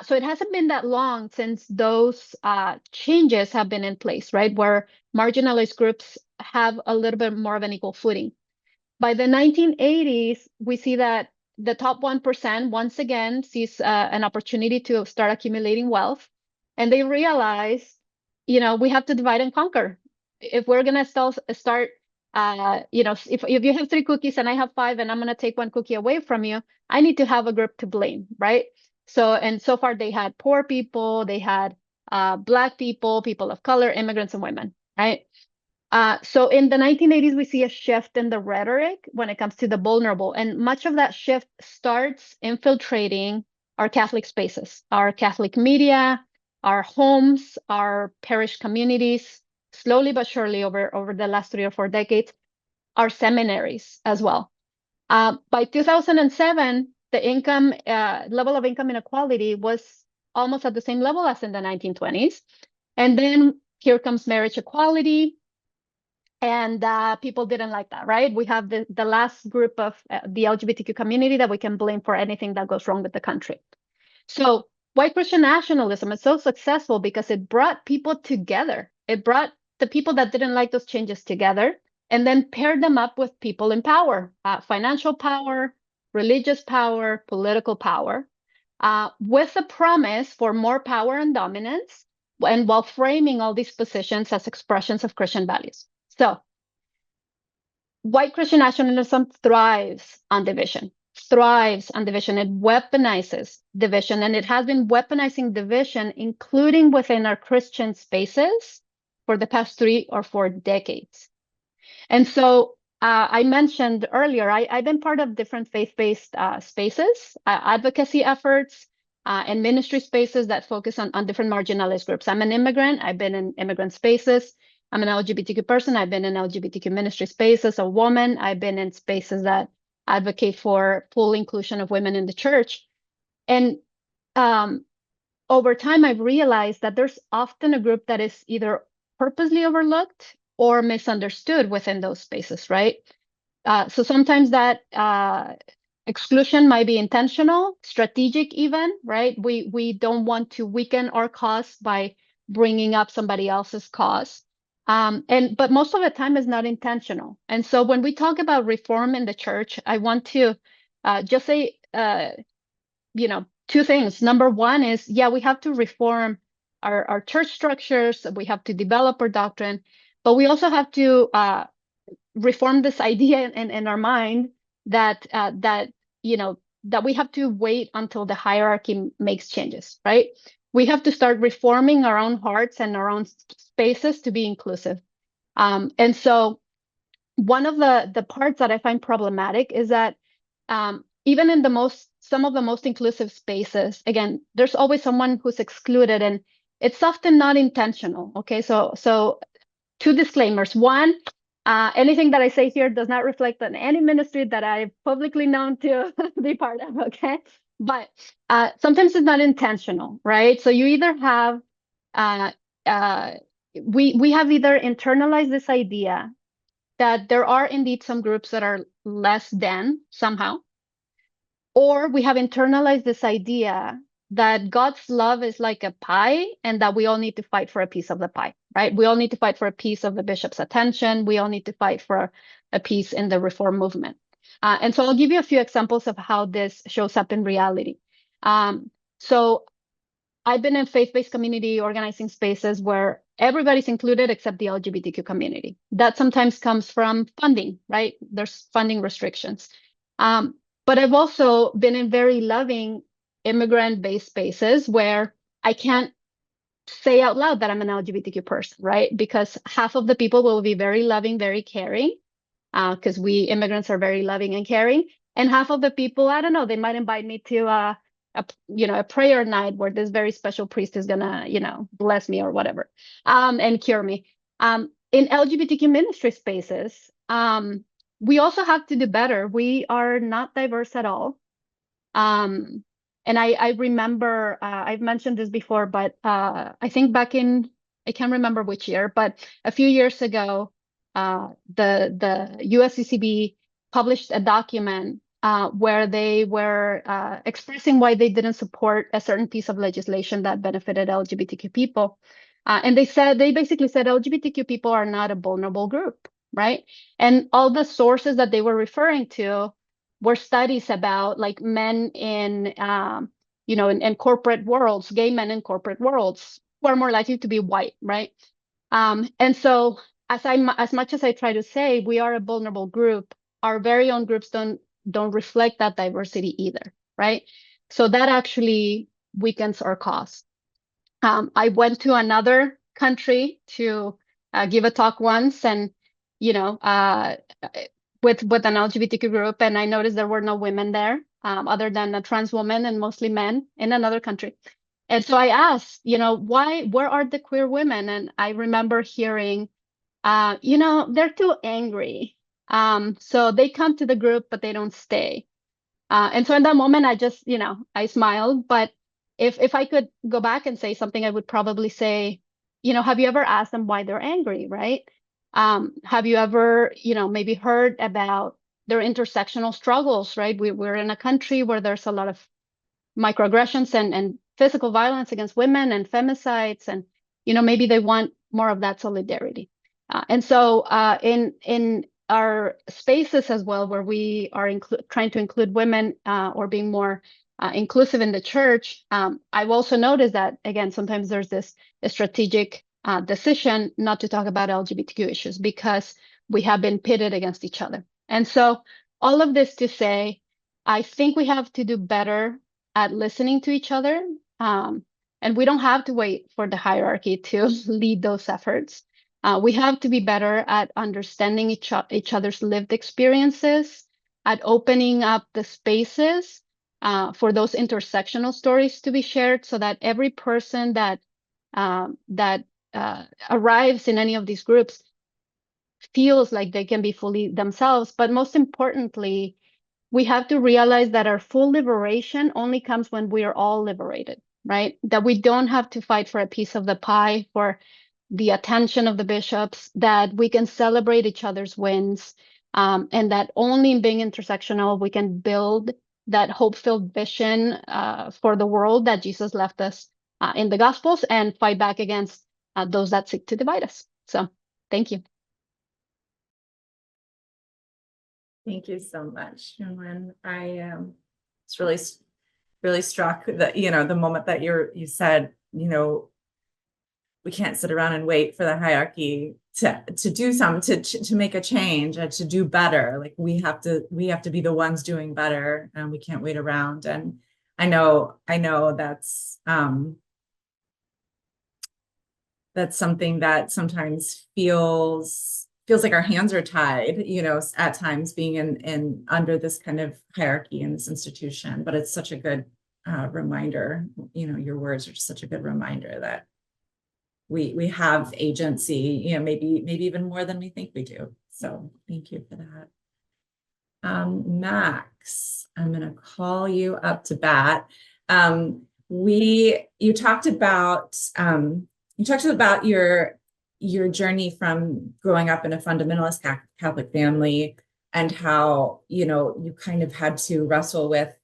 So it hasn't been that long since those changes have been in place, right? Where marginalized groups have a little bit more of an equal footing. By the 1980s, we see that the top 1% once again sees an opportunity to start accumulating wealth. And they realize, you know, we have to divide and conquer. If we're going to start, you know, if you have 3 cookies and I have 5 and I'm going to take 1 cookie away from you, I need to have a group to blame, right? So far they had poor people, they had Black people, people of color, immigrants, and women, right? So in the 1980s, we see a shift in the rhetoric when it comes to the vulnerable. And much of that shift starts infiltrating our Catholic spaces, our Catholic media, our homes, our parish communities, slowly but surely over the last 3 or 4 decades, our seminaries as well. By 2007, the income level of income inequality was almost at the same level as in the 1920s. And then here comes marriage equality. And people didn't like that, right? We have the last group of the LGBTQ community that we can blame for anything that goes wrong with the country. So white Christian nationalism is so successful because it brought people together. It brought the people that didn't like those changes together and then paired them up with people in power, financial power, religious power, political power, with a promise for more power and dominance, and while framing all these positions as expressions of Christian values. So white Christian nationalism thrives on division. It weaponizes division, and it has been weaponizing division, including within our Christian spaces, for the past 3 or 4 decades. And so I mentioned earlier, I've been part of different faith-based spaces, advocacy efforts, and ministry spaces that focus on different marginalized groups. I'm an immigrant. I've been in immigrant spaces. I'm an LGBTQ person. I've been in LGBTQ ministry spaces. A woman. I've been in spaces that advocate for full inclusion of women in the church. And over time, I've realized that there's often a group that is either purposely overlooked or misunderstood within those spaces, right? So sometimes that exclusion might be intentional, strategic even, right? We don't want to weaken our cause by bringing up somebody else's cause. But most of the time is not intentional. And so when we talk about reform in the church, I want to just say, two things. Number one is, yeah, we have to reform our church structures. We have to develop our doctrine, but we also have to reform this idea in our mind that that we have to wait until the hierarchy makes changes, right? We have to start reforming our own hearts and our own spaces to be inclusive. And so one of the parts that I find problematic is that even in some of the most inclusive spaces, again, there's always someone who's excluded, and it's often not intentional. Okay, so two disclaimers. One, anything that I say here does not reflect on any ministry that I've publicly known to be part of, okay? But sometimes it's not intentional, right? So you either have, we have either internalized this idea that there are indeed some groups that are less than somehow, or we have internalized this idea that God's love is like a pie and that we all need to fight for a piece of the pie, right? We all need to fight for a piece of the bishop's attention. We all need to fight for a piece in the reform movement. And so I'll give you a few examples of how this shows up in reality. So I've been in faith-based community organizing spaces where everybody's included except the LGBTQ community. That sometimes comes from funding, right? There's funding restrictions. But I've also been in very loving immigrant-based spaces where I can't say out loud that I'm an LGBTQ person, right? Because half of the people will be very loving, very caring, because we immigrants are very loving and caring. And half of the people, I don't know, they might invite me to a prayer night where this very special priest is gonna, bless me or whatever, and cure me. In LGBTQ ministry spaces, we also have to do better. We are not diverse at all. And I remember, I've mentioned this before, but I think back in, I can't remember which year, but a few years ago, the USCCB published a document where they were expressing why they didn't support a certain piece of legislation that benefited LGBTQ people. And they basically said LGBTQ people are not a vulnerable group, right? And all the sources that they were referring to were studies about like men in corporate worlds, gay men in corporate worlds who are more likely to be white, right? And so as much as I try to say we are a vulnerable group, our very own groups don't reflect that diversity either, right? So that actually weakens our cause. I went to another country to give a talk once, and with an LGBTQ group, and I noticed there were no women there, other than a trans woman and mostly men in another country. And so I asked, where are the queer women? And I remember hearing, they're too angry. So they come to the group, but they don't stay. And so in that moment, I just, I smiled. But if I could go back and say something, I would probably say, have you ever asked them why they're angry, right? Have you ever, maybe heard about their intersectional struggles, right? We're in a country where there's a lot of microaggressions and physical violence against women and femicides, and maybe they want more of that solidarity. And so in our spaces as well, where we are trying to include women or being more inclusive in the church, I've also noticed that, again, sometimes there's this strategic decision not to talk about LGBTQ issues because we have been pitted against each other. And so all of this to say, I think we have to do better at listening to each other. And we don't have to wait for the hierarchy to lead those efforts. We have to be better at understanding each other's lived experiences, at opening up the spaces for those intersectional stories to be shared, so that every person that arrives in any of these groups feels like they can be fully themselves. But most importantly, we have to realize that our full liberation only comes when we are all liberated, right? That we don't have to fight for a piece of the pie, for the attention of the bishops, that we can celebrate each other's wins, and that only in being intersectional we can build that hope-filled vision for the world that Jesus left us in the Gospels, and fight back against those that seek to divide us. So thank you. Thank you so much, Yunuen. I it's really struck that, the moment that you said, we can't sit around and wait for the hierarchy to do something, to make a change, and to do better. Like we have to be the ones doing better, and we can't wait around. And I know that's something that sometimes feels like our hands are tied, at times, being in under this kind of hierarchy in this institution. But it's such a good reminder. Your words are just such a good reminder that we have agency, maybe even more than we think we do. So thank you for that. Max, I'm going to call you up to bat. You talked about your journey from growing up in a fundamentalist Catholic family, and how, you kind of had to wrestle with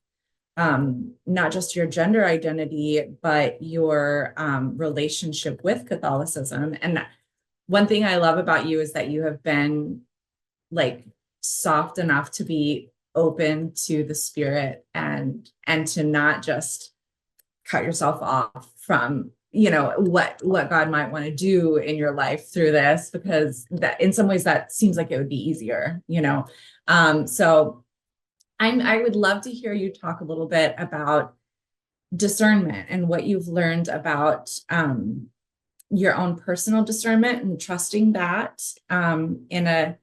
not just your gender identity, but your relationship with Catholicism. And one thing I love about you is that you have been like soft enough to be open to the Spirit, and to not just cut yourself off from what God might want to do in your life through this, because that in some ways that seems like it would be easier, so I would love to hear you talk a little bit about discernment and what you've learned about your own personal discernment, and trusting that in an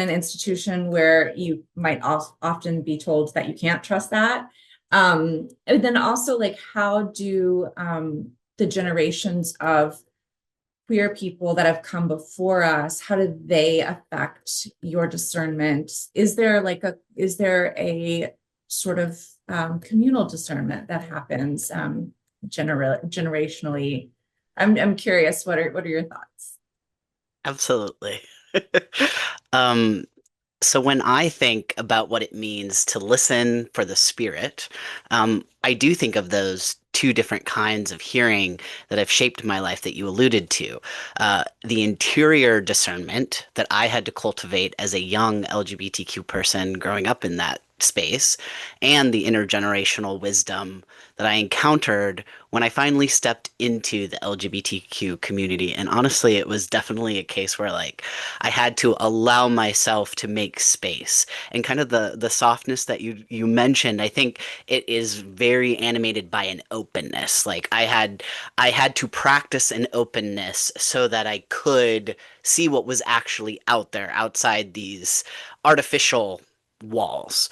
institution where you might often be told that you can't trust that. And then also, like, how do the generations of queer people that have come before us, how did they affect your discernment? Is there a sort of communal discernment that happens generationally? I'm curious, what are your thoughts? Absolutely. So when I think about what it means to listen for the Spirit, I do think of those two different kinds of hearing that have shaped my life that you alluded to. The interior discernment that I had to cultivate as a young LGBTQ person growing up in that space, and the intergenerational wisdom that I encountered when I finally stepped into the LGBTQ community. And honestly, it was definitely a case where, like, I had to allow myself to make space. And kind of the softness that you mentioned, I think it is very animated by an openness. Like I had to practice an openness so that I could see what was actually out there outside these artificial walls.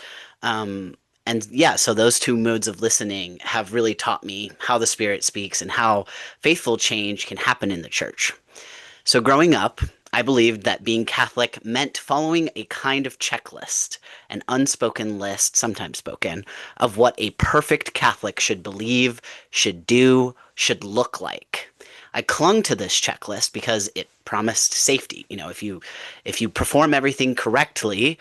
And yeah, so those two modes of listening have really taught me how the Spirit speaks and how faithful change can happen in the church. So growing up, I believed that being Catholic meant following a kind of checklist, an unspoken list, sometimes spoken, of what a perfect Catholic should believe, should do, should look like. I clung to this checklist because it promised safety. If you perform everything correctly,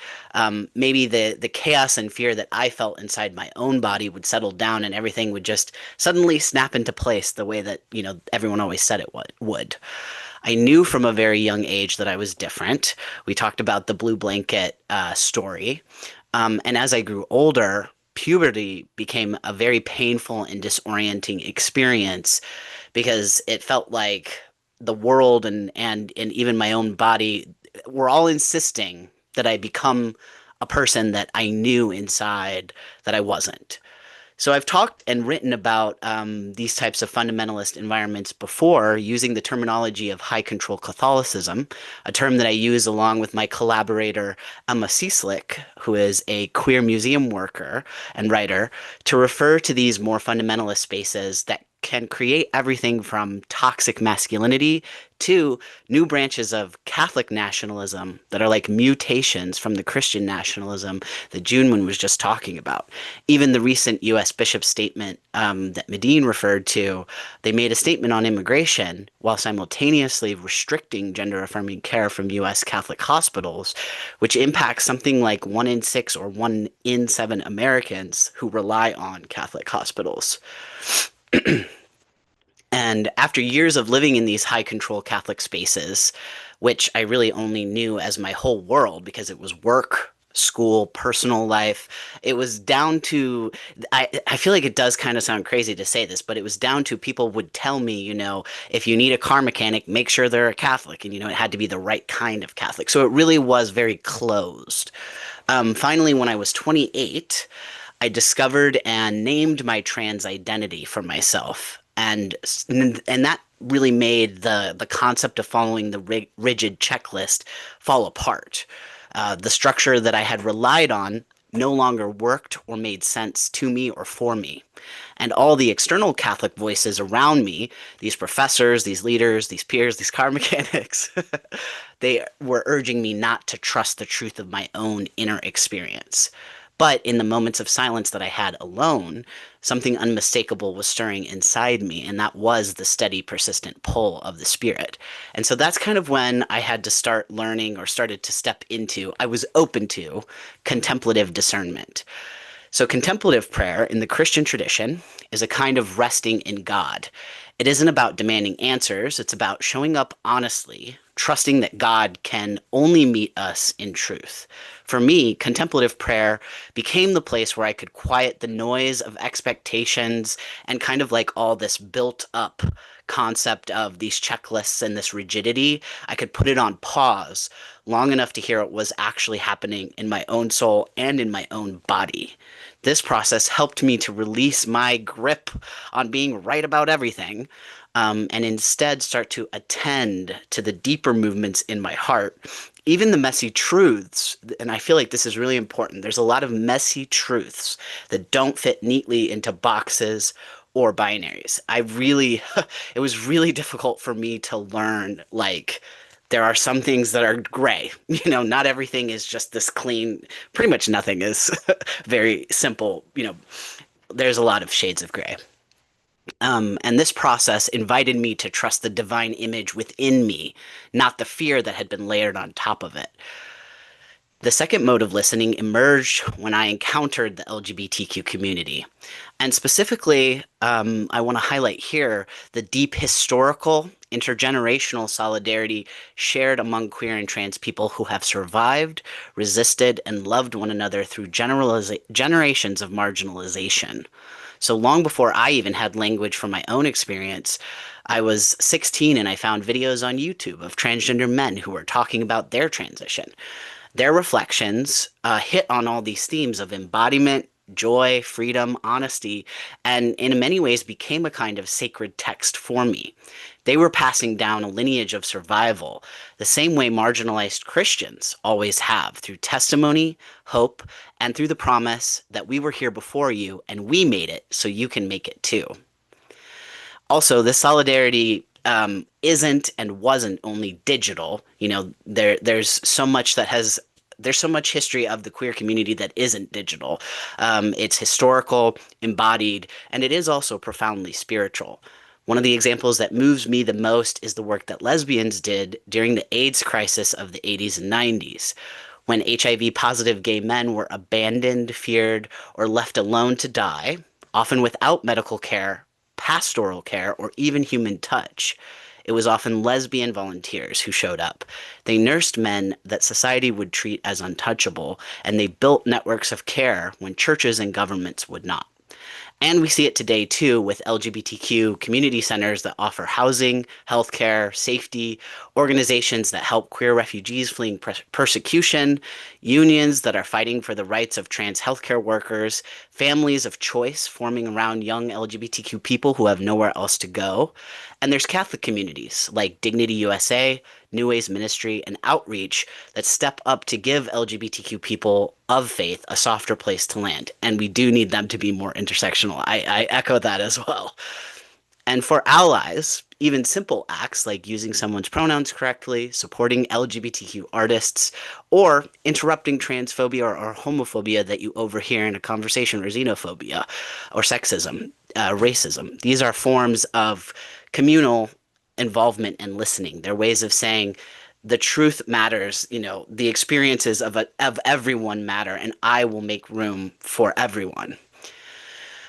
maybe the chaos and fear that I felt inside my own body would settle down, and everything would just suddenly snap into place the way that everyone always said it would. I knew from a very young age that I was different. We talked about the blue blanket story. And as I grew older, puberty became a very painful and disorienting experience, because it felt like the world and even my own body were all insisting that I become a person that I knew inside that I wasn't. So I've talked and written about these types of fundamentalist environments before, using the terminology of high control Catholicism, a term that I use along with my collaborator Emma Cieslik, who is a queer museum worker and writer, to refer to these more fundamentalist spaces that can create everything from toxic masculinity to new branches of Catholic nationalism that are like mutations from the Christian nationalism that Yunuen was just talking about. Even the recent U.S. bishop statement that Medene referred to, they made a statement on immigration while simultaneously restricting gender-affirming care from U.S. Catholic hospitals, which impacts something like 1 in 6 or 1 in 7 Americans who rely on Catholic hospitals. And after years of living in these high control Catholic spaces, which I really only knew as my whole world because it was work, school, personal life, it was down to, I feel like it does kind of sound crazy to say this, but it was down to people would tell me, if you need a car mechanic, make sure they're a Catholic. And, it had to be the right kind of Catholic. So it really was very closed. Finally, when I was 28, I discovered and named my trans identity for myself. And that really made the concept of following the rigid checklist fall apart. The structure that I had relied on no longer worked or made sense to me or for me. And all the external Catholic voices around me, these professors, these leaders, these peers, these car mechanics, they were urging me not to trust the truth of my own inner experience. But in the moments of silence that I had alone, something unmistakable was stirring inside me, and that was the steady, persistent pull of the Spirit. And so that's kind of when I had to start learning or started to step into, I was open to contemplative discernment. So contemplative prayer in the Christian tradition is a kind of resting in God. It isn't about demanding answers, it's about showing up honestly, trusting that God can only meet us in truth. For me, contemplative prayer became the place where I could quiet the noise of expectations and kind of like all this built up concept of these checklists and this rigidity. I could put it on pause long enough to hear what was actually happening in my own soul and in my own body. This process helped me to release my grip on being right about everything, and instead start to attend to the deeper movements in my heart, even the messy truths. And I feel like this is really important. There's a lot of messy truths that don't fit neatly into boxes or binaries. It was really difficult for me to learn, like, there are some things that are gray. Not everything is just this clean. Pretty much nothing is very simple. There's a lot of shades of gray. And this process invited me to trust the divine image within me, not the fear that had been layered on top of it. The second mode of listening emerged when I encountered the LGBTQ community. And specifically, I want to highlight here the deep historical, intergenerational solidarity shared among queer and trans people who have survived, resisted, and loved one another through generations of marginalization. So long before I even had language from my own experience, I was 16 and I found videos on YouTube of transgender men who were talking about their transition. Their reflections hit on all these themes of embodiment, joy, freedom, honesty, and in many ways became a kind of sacred text for me. They were passing down a lineage of survival, the same way marginalized Christians always have, through testimony, hope, and through the promise that we were here before you and we made it so you can make it too. Also, this solidarity isn't and wasn't only digital. There's so much history of the queer community that isn't digital. It's historical, embodied, and it is also profoundly spiritual. One of the examples that moves me the most is the work that lesbians did during the AIDS crisis of the 80s and 90s, when HIV-positive gay men were abandoned, feared, or left alone to die, often without medical care, pastoral care, or even human touch. It was often lesbian volunteers who showed up. They nursed men that society would treat as untouchable, and they built networks of care when churches and governments would not. And we see it today, too, with LGBTQ community centers that offer housing, healthcare, safety, organizations that help queer refugees fleeing persecution, unions that are fighting for the rights of trans healthcare workers, families of choice forming around young LGBTQ people who have nowhere else to go. And there's Catholic communities like Dignity USA, New Ways Ministry, and Outreach that step up to give LGBTQ people of faith a softer place to land. And we do need them to be more intersectional. I echo that as well. And for allies, even simple acts like using someone's pronouns correctly, supporting LGBTQ artists, or interrupting transphobia or homophobia that you overhear in a conversation, or xenophobia or sexism, racism. These are forms of communal involvement and listening. They're ways of saying the truth matters, the experiences of everyone matter, and I will make room for everyone.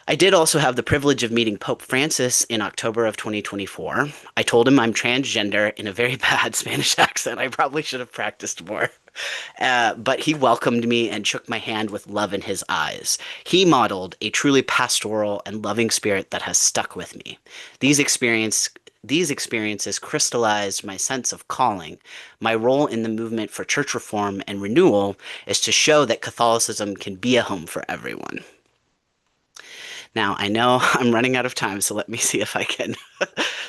I did also have the privilege of meeting Pope Francis in October of 2024. I told him I'm transgender in a very bad Spanish accent. I probably should have practiced more. But he welcomed me and shook my hand with love in his eyes. He modeled a truly pastoral and loving spirit that has stuck with me. These experiences crystallized my sense of calling. My role in the movement for church reform and renewal is to show that Catholicism can be a home for everyone. Now, I know I'm running out of time, so let me see if I can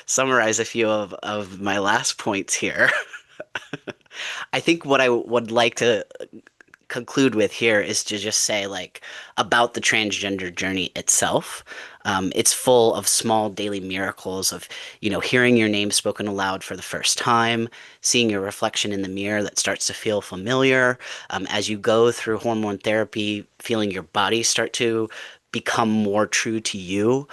summarize a few of my last points here. I think what I would like to conclude with here is to just say, like, about the transgender journey itself. It's full of small daily miracles of, hearing your name spoken aloud for the first time, seeing your reflection in the mirror that starts to feel familiar, as you go through hormone therapy, feeling your body start to become more true to you.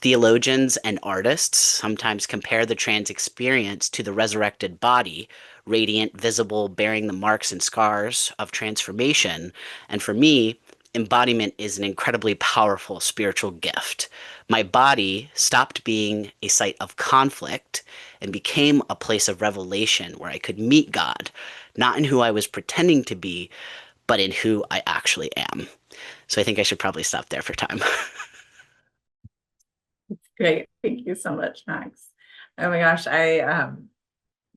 Theologians and artists sometimes compare the trans experience to the resurrected body, radiant, visible, bearing the marks and scars of transformation. And for me, embodiment is an incredibly powerful spiritual gift. My body stopped being a site of conflict and became a place of revelation where I could meet God, not in who I was pretending to be, but in who I actually am. So I think I should probably stop there for time. Great. Thank you so much, Max. Oh my gosh, I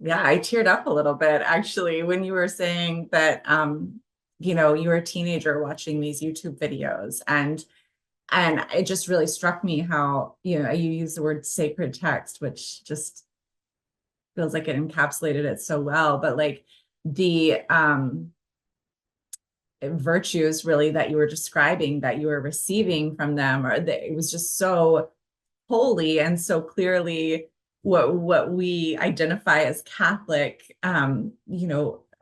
teared up a little bit actually when you were saying that you were a teenager watching these YouTube videos, and it just really struck me how you use the word sacred text, which just feels like it encapsulated it so well, but like the virtues really that you were describing that you were receiving from them, or that it was just so holy and so clearly what we identify as Catholic,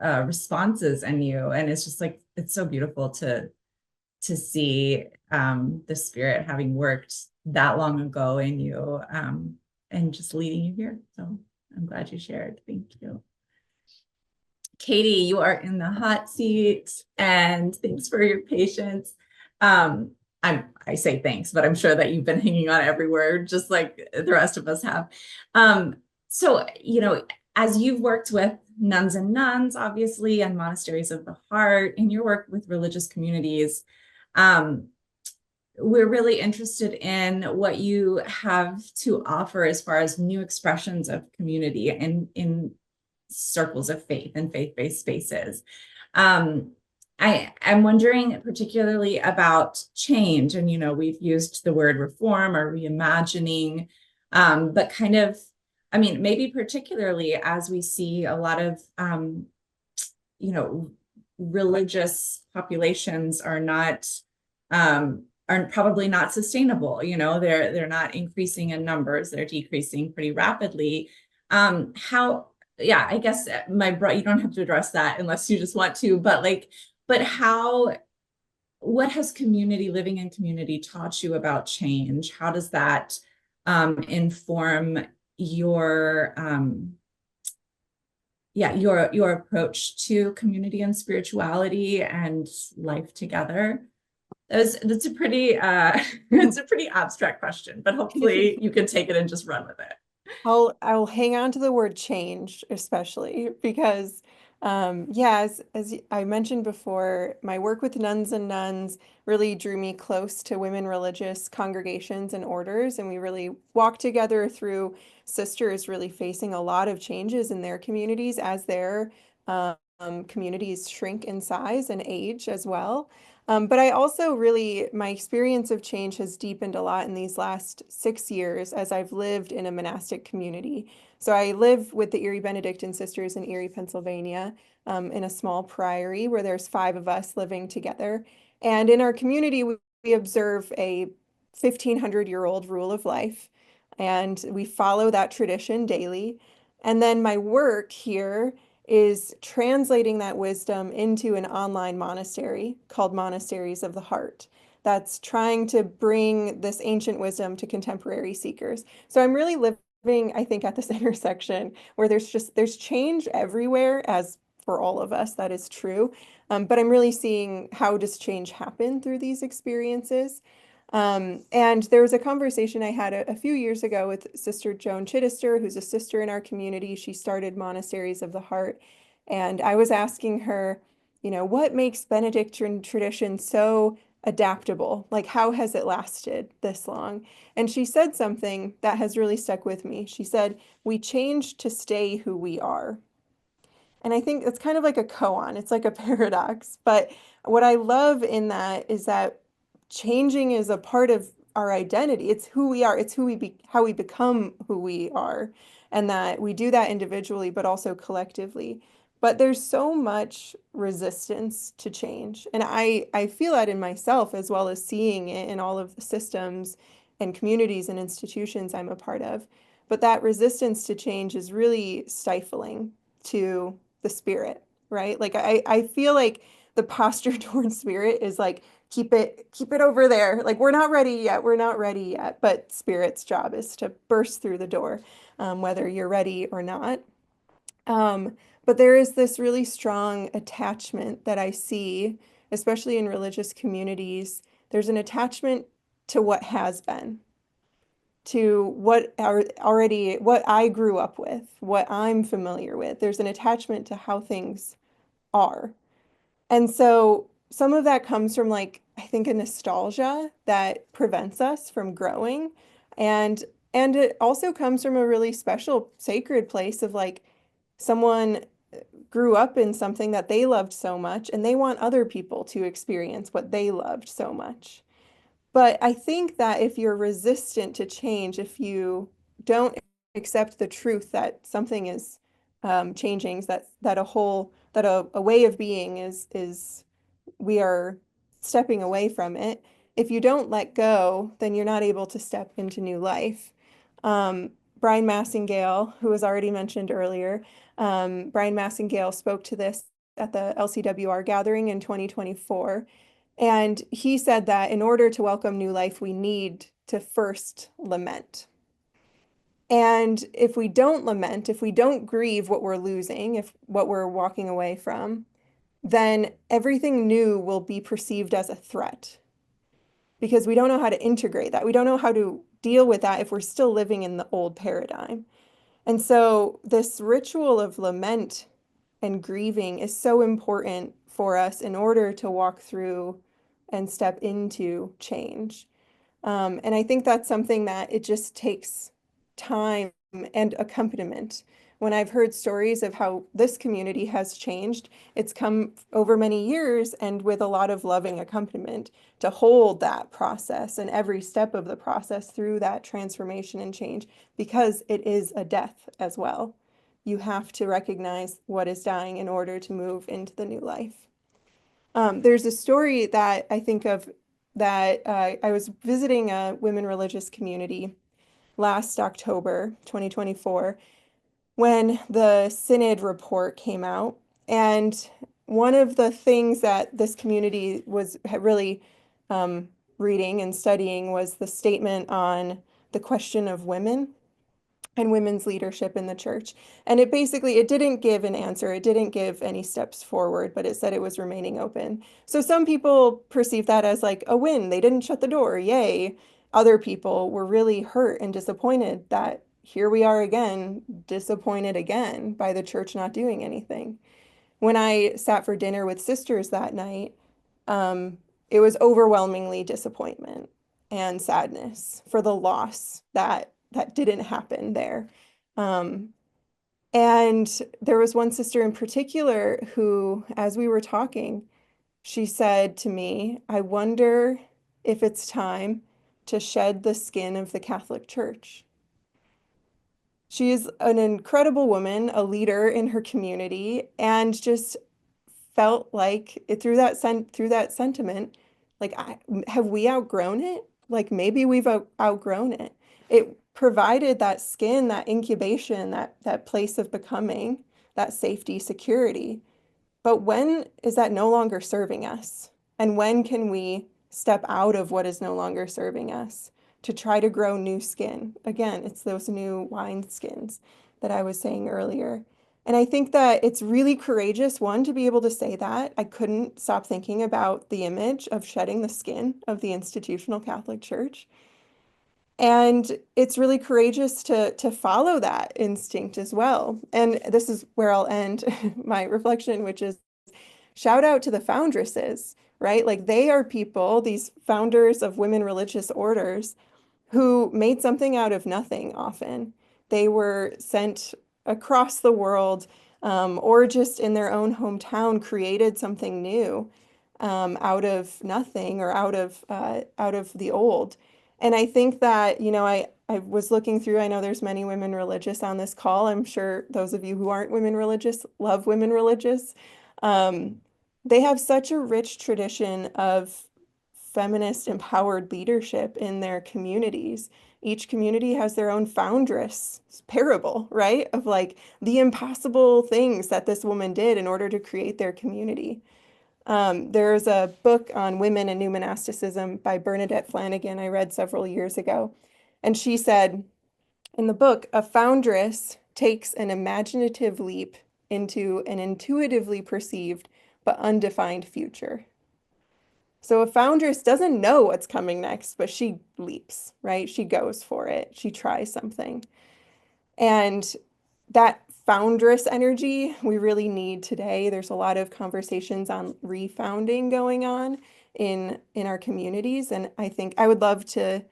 responses in you. And it's just like, it's so beautiful to see the Spirit having worked that long ago in you, and just leading you here. So I'm glad you shared. Thank you. Katie, you are in the hot seat, and thanks for your patience. I say thanks, but I'm sure that you've been hanging on every word, just like the rest of us have. So, as you've worked with nuns and nuns, obviously, and monasteries of the heart, in your work with religious communities, we're really interested in what you have to offer as far as new expressions of community in circles of faith and faith-based spaces. I'm wondering particularly about change, and we've used the word reform or reimagining, but kind of, maybe particularly as we see a lot of religious populations are probably not sustainable. They're not increasing in numbers, they're decreasing pretty rapidly. I guess you don't have to address that unless you just want to, but what has living in community taught you about change? How does that inform your approach to community and spirituality and life together? That's a pretty it's a pretty abstract question, but hopefully you can take it and just run with it. I'll hang on to the word change, especially because, as I mentioned before, my work with nuns and nuns really drew me close to women religious congregations and orders, and we really walked together through sisters really facing a lot of changes in their communities as their communities shrink in size and age as well. But I also my experience of change has deepened a lot in these last 6 years as I've lived in a monastic community. So I live with the Erie Benedictine Sisters in Erie, Pennsylvania, in a small priory where there's 5 of us living together. And in our community, we observe a 1,500-year-old rule of life. and we follow that tradition daily. And then my work here is translating that wisdom into an online monastery called Monasteries of the Heart that's trying to bring this ancient wisdom to contemporary seekers. So I'm really living, I think, at this intersection where there's change everywhere, as for all of us, that is true. But I'm really seeing how does change happen through these experiences. And there was a conversation I had a few years ago with Sister Joan Chittister, who's a sister in our community. She started Monasteries of the Heart. And I was asking her, what makes Benedictine tradition so adaptable? Like, how has it lasted this long? And she said something that has really stuck with me. She said, "We change to stay who we are." And I think it's kind of like a koan. It's like a paradox. But what I love in that is that changing is a part of our identity. It's who we are. It's how we become who we are. And that we do that individually, but also collectively. But there's so much resistance to change. And I feel that in myself as well as seeing it in all of the systems and communities and institutions I'm a part of. But that resistance to change is really stifling to the spirit, right? Like I feel like the posture towards spirit is like, keep it over there. Like, we're not ready yet. We're not ready yet. But spirit's job is to burst through the door, whether you're ready or not. But there is this really strong attachment that I see, especially in religious communities. There's an attachment to what has been, to what I grew up with, what I'm familiar with. There's an attachment to how things are. And so some of that comes from, like, I think, a nostalgia that prevents us from growing. And it also comes from a really special sacred place of, like, someone grew up in something that they loved so much and they want other people to experience what they loved so much. But I think that if you're resistant to change, if you don't accept the truth that something is changing, that a way of being is we are stepping away from it. If you don't let go, then you're not able to step into new life. Brian Massingale, who was already mentioned earlier, Brian Massingale spoke to this at the LCWR gathering in 2024. And he said that in order to welcome new life, we need to first lament. And if we don't lament, if we don't grieve what we're losing, if what we're walking away from, then everything new will be perceived as a threat because we don't know how to integrate that. We don't know how to deal with that if we're still living in the old paradigm. And so this ritual of lament and grieving is so important for us in order to walk through and step into change. And I think that's something that it just takes time and accompaniment. When I've heard stories of how this community has changed, it's come over many years and with a lot of loving accompaniment to hold that process and every step of the process through that transformation and change, because it is a death as well. You have to recognize what is dying in order to move into the new life. There's a story that I think of that I was visiting a women religious community last October 2024 when the Synod report came out. And one of the things that this community was really reading and studying was the statement on the question of women and women's leadership in the church. And it didn't give an answer. It didn't give any steps forward, but it said it was remaining open. So some people perceive that as like a win. They didn't shut the door. Yay. Other people were really hurt and disappointed that here we are again, disappointed again by the church not doing anything. When I sat for dinner with sisters that night, it was overwhelmingly disappointment and sadness for the loss that didn't happen there. And there was one sister in particular who, as we were talking, she said to me, "I wonder if it's time to shed the skin of the Catholic Church." She is an incredible woman, a leader in her community, and just felt like through that sentiment, like, have we outgrown it? Like, maybe we've outgrown it. provided that skin, that incubation, that place of becoming, that safety, security. But when is that no longer serving us? And when can we step out of what is no longer serving us to try to grow new skin? Again, it's those new wine skins that I was saying earlier. And I think that it's really courageous, one, to be able to say that. I couldn't stop thinking about the image of shedding the skin of the institutional Catholic Church. And it's really courageous to follow that instinct as well. And this is where I'll end my reflection, which is shout out to the foundresses, right? Like they are people, these founders of women religious orders, who made something out of nothing often. They were sent across the world, or just in their own hometown, created something new out of nothing or out of the old. And I think that, I was looking through, I know there's many women religious on this call. I'm sure those of you who aren't women religious love women religious. They have such a rich tradition of feminist empowered leadership in their communities. Each community has their own foundress parable, right? Of like the impossible things that this woman did in order to create their community. There's a book on women and new monasticism by Bernadette Flanagan I read several years ago. And she said in the book, a foundress takes an imaginative leap into an intuitively perceived but undefined future. So a foundress doesn't know what's coming next, but she leaps, right? She goes for it. She tries something. And that foundress energy we really need today. There's a lot of conversations on refounding going on in our communities. And I think I would love to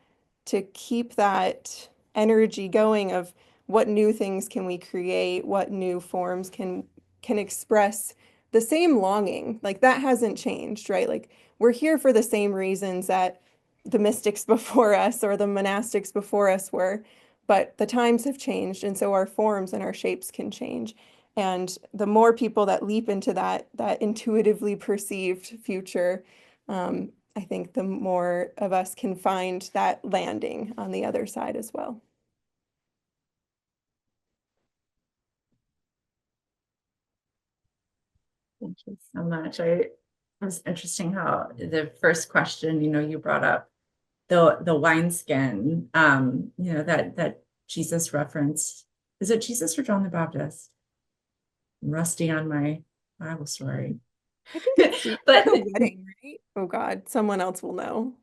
keep that energy going of what new things can we create, what new forms can express the same longing. Like that hasn't changed, right? Like we're here for the same reasons that the mystics before us or the monastics before us were, but the times have changed, and so our forms and our shapes can change. And the more people that leap into that intuitively perceived future, I think the more of us can find that landing on the other side as well. Thank you so much. It was interesting how the first question, you brought up the wineskin, that Jesus referenced. Is it Jesus or John the Baptist? I'm rusty on my Bible story. I think it's but the wedding, right? Oh God, someone else will know.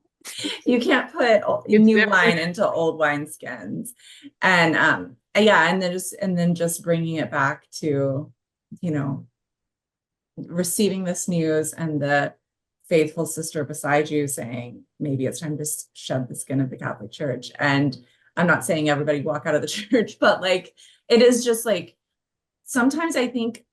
You can't put new wine into old wineskins. And and then just bringing it back to, receiving this news and the faithful sister beside you saying, maybe it's time to shed the skin of the Catholic Church. And I'm not saying everybody walk out of the church, but like, it is just like, sometimes I think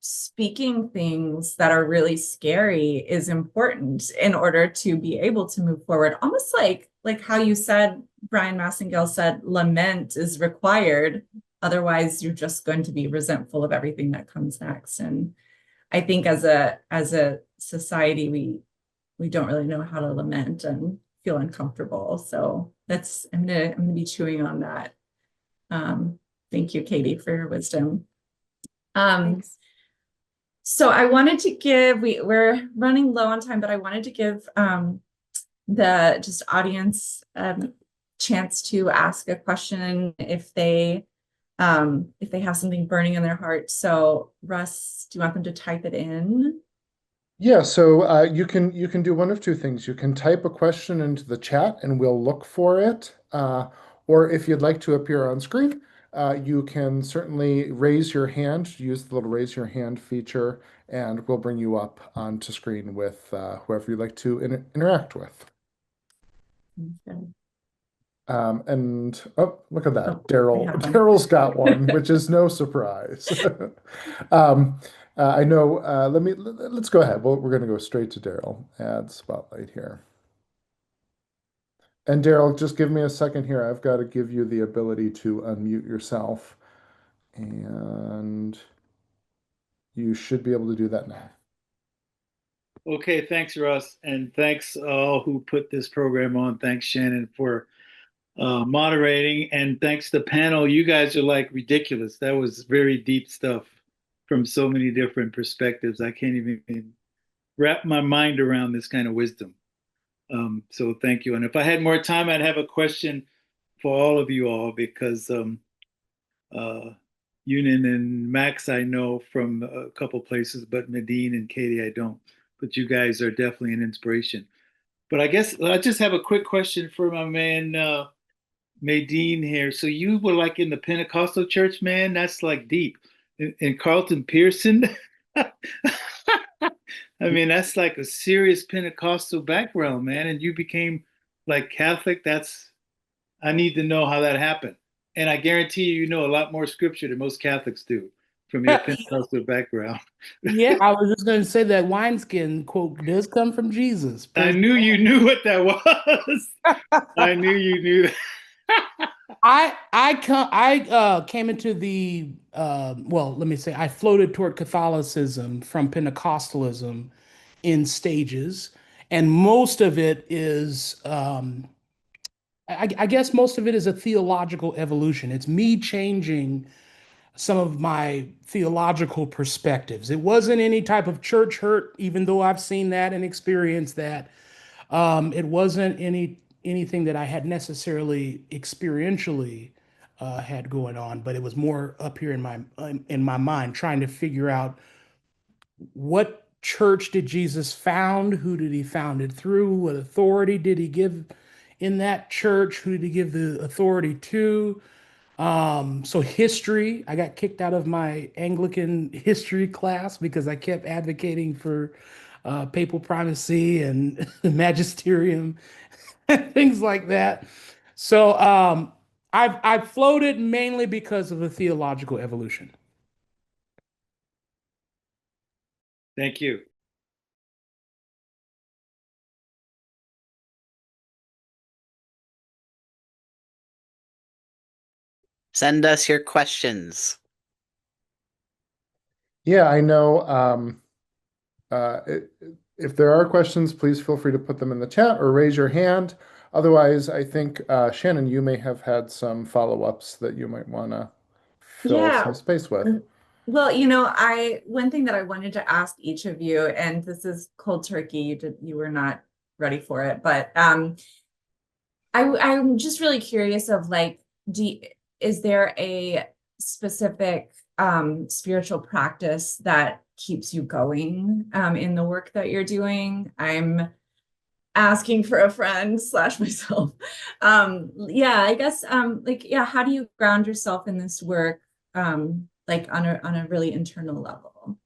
speaking things that are really scary is important in order to be able to move forward. Almost like how you said, Brian Massengale said, lament is required. Otherwise, you're just going to be resentful of everything that comes next. And I think as a society, we don't really know how to lament and feel uncomfortable. So I'm gonna be chewing on that. Thank you, Katie, for your wisdom. Thanks. So I wanted to give, we're running low on time, but I wanted to give the just audience chance to ask a question if they have something burning in their heart. So Russ, do you want them to type it in? Yeah, so you can do one of two things. You can type a question into the chat and we'll look for it. Or if you'd like to appear on screen, you can certainly raise your hand, use the little raise your hand feature, and we'll bring you up onto screen with whoever you'd like to interact with. Okay. And oh, look at that. Oh, Daryl's got one, which is no surprise. I know, let's go ahead. We're going to go straight to Daryl. Add spotlight here. And Daryl, just give me a second here. I've got to give you the ability to unmute yourself. And you should be able to do that now. Okay, thanks, Russ. And thanks all who put this program on. Thanks, Shannon, for moderating, and thanks to the panel. You guys are like ridiculous. That was very deep stuff from so many different perspectives. I can't even wrap my mind around this kind of wisdom. So thank you. And if I had more time, I'd have a question for all of you all, because Yunuen and Max I know from a couple places, but Medene and Katie I don't. But you guys are definitely an inspiration. But I guess I just have a quick question for my man Medene here. So you were like in the Pentecostal church, man? That's like deep. And Carlton Pearson. I mean, that's like a serious Pentecostal background, man. And you became like Catholic. I need to know how that happened. And I guarantee you know a lot more scripture than most Catholics do from your Pentecostal background. Yeah, I was just going to say that wineskin quote does come from Jesus. I Praise knew you knew what that was. I knew you knew that. I came into the well, let me say I floated toward Catholicism from Pentecostalism in stages, and most of it is I guess most of it is a theological evolution. It's me changing some of my theological perspectives. It wasn't any type of church hurt, even though I've seen that and experienced that. It wasn't anything that I had necessarily experientially had going on, but it was more up here in my mind, trying to figure out what church did Jesus found, who did he found it through, what authority did he give in that church, who did he give the authority to. So history, I got kicked out of my Anglican history class because I kept advocating for papal primacy and magisterium and things like that. So I've floated mainly because of the theological evolution. Thank you. Send us your questions. Yeah, I know. If there are questions, please feel free to put them in the chat or raise your hand. Otherwise, I think, Shannon, you may have had some follow-ups that you might want to fill some space with. Well, one thing that I wanted to ask each of you, and this is cold turkey, you were not ready for it, but I'm just really curious of like, is there a specific spiritual practice that keeps you going in the work that you're doing? I'm asking for a friend / myself. I guess how do you ground yourself in this work like on a really internal level?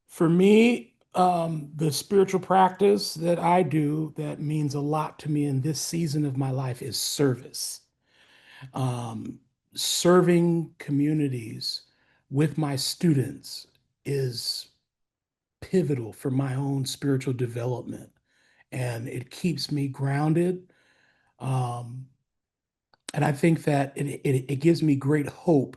For me, the spiritual practice that I do that means a lot to me in this season of my life is service. Serving communities with my students is pivotal for my own spiritual development, and it keeps me grounded. And I think that it gives me great hope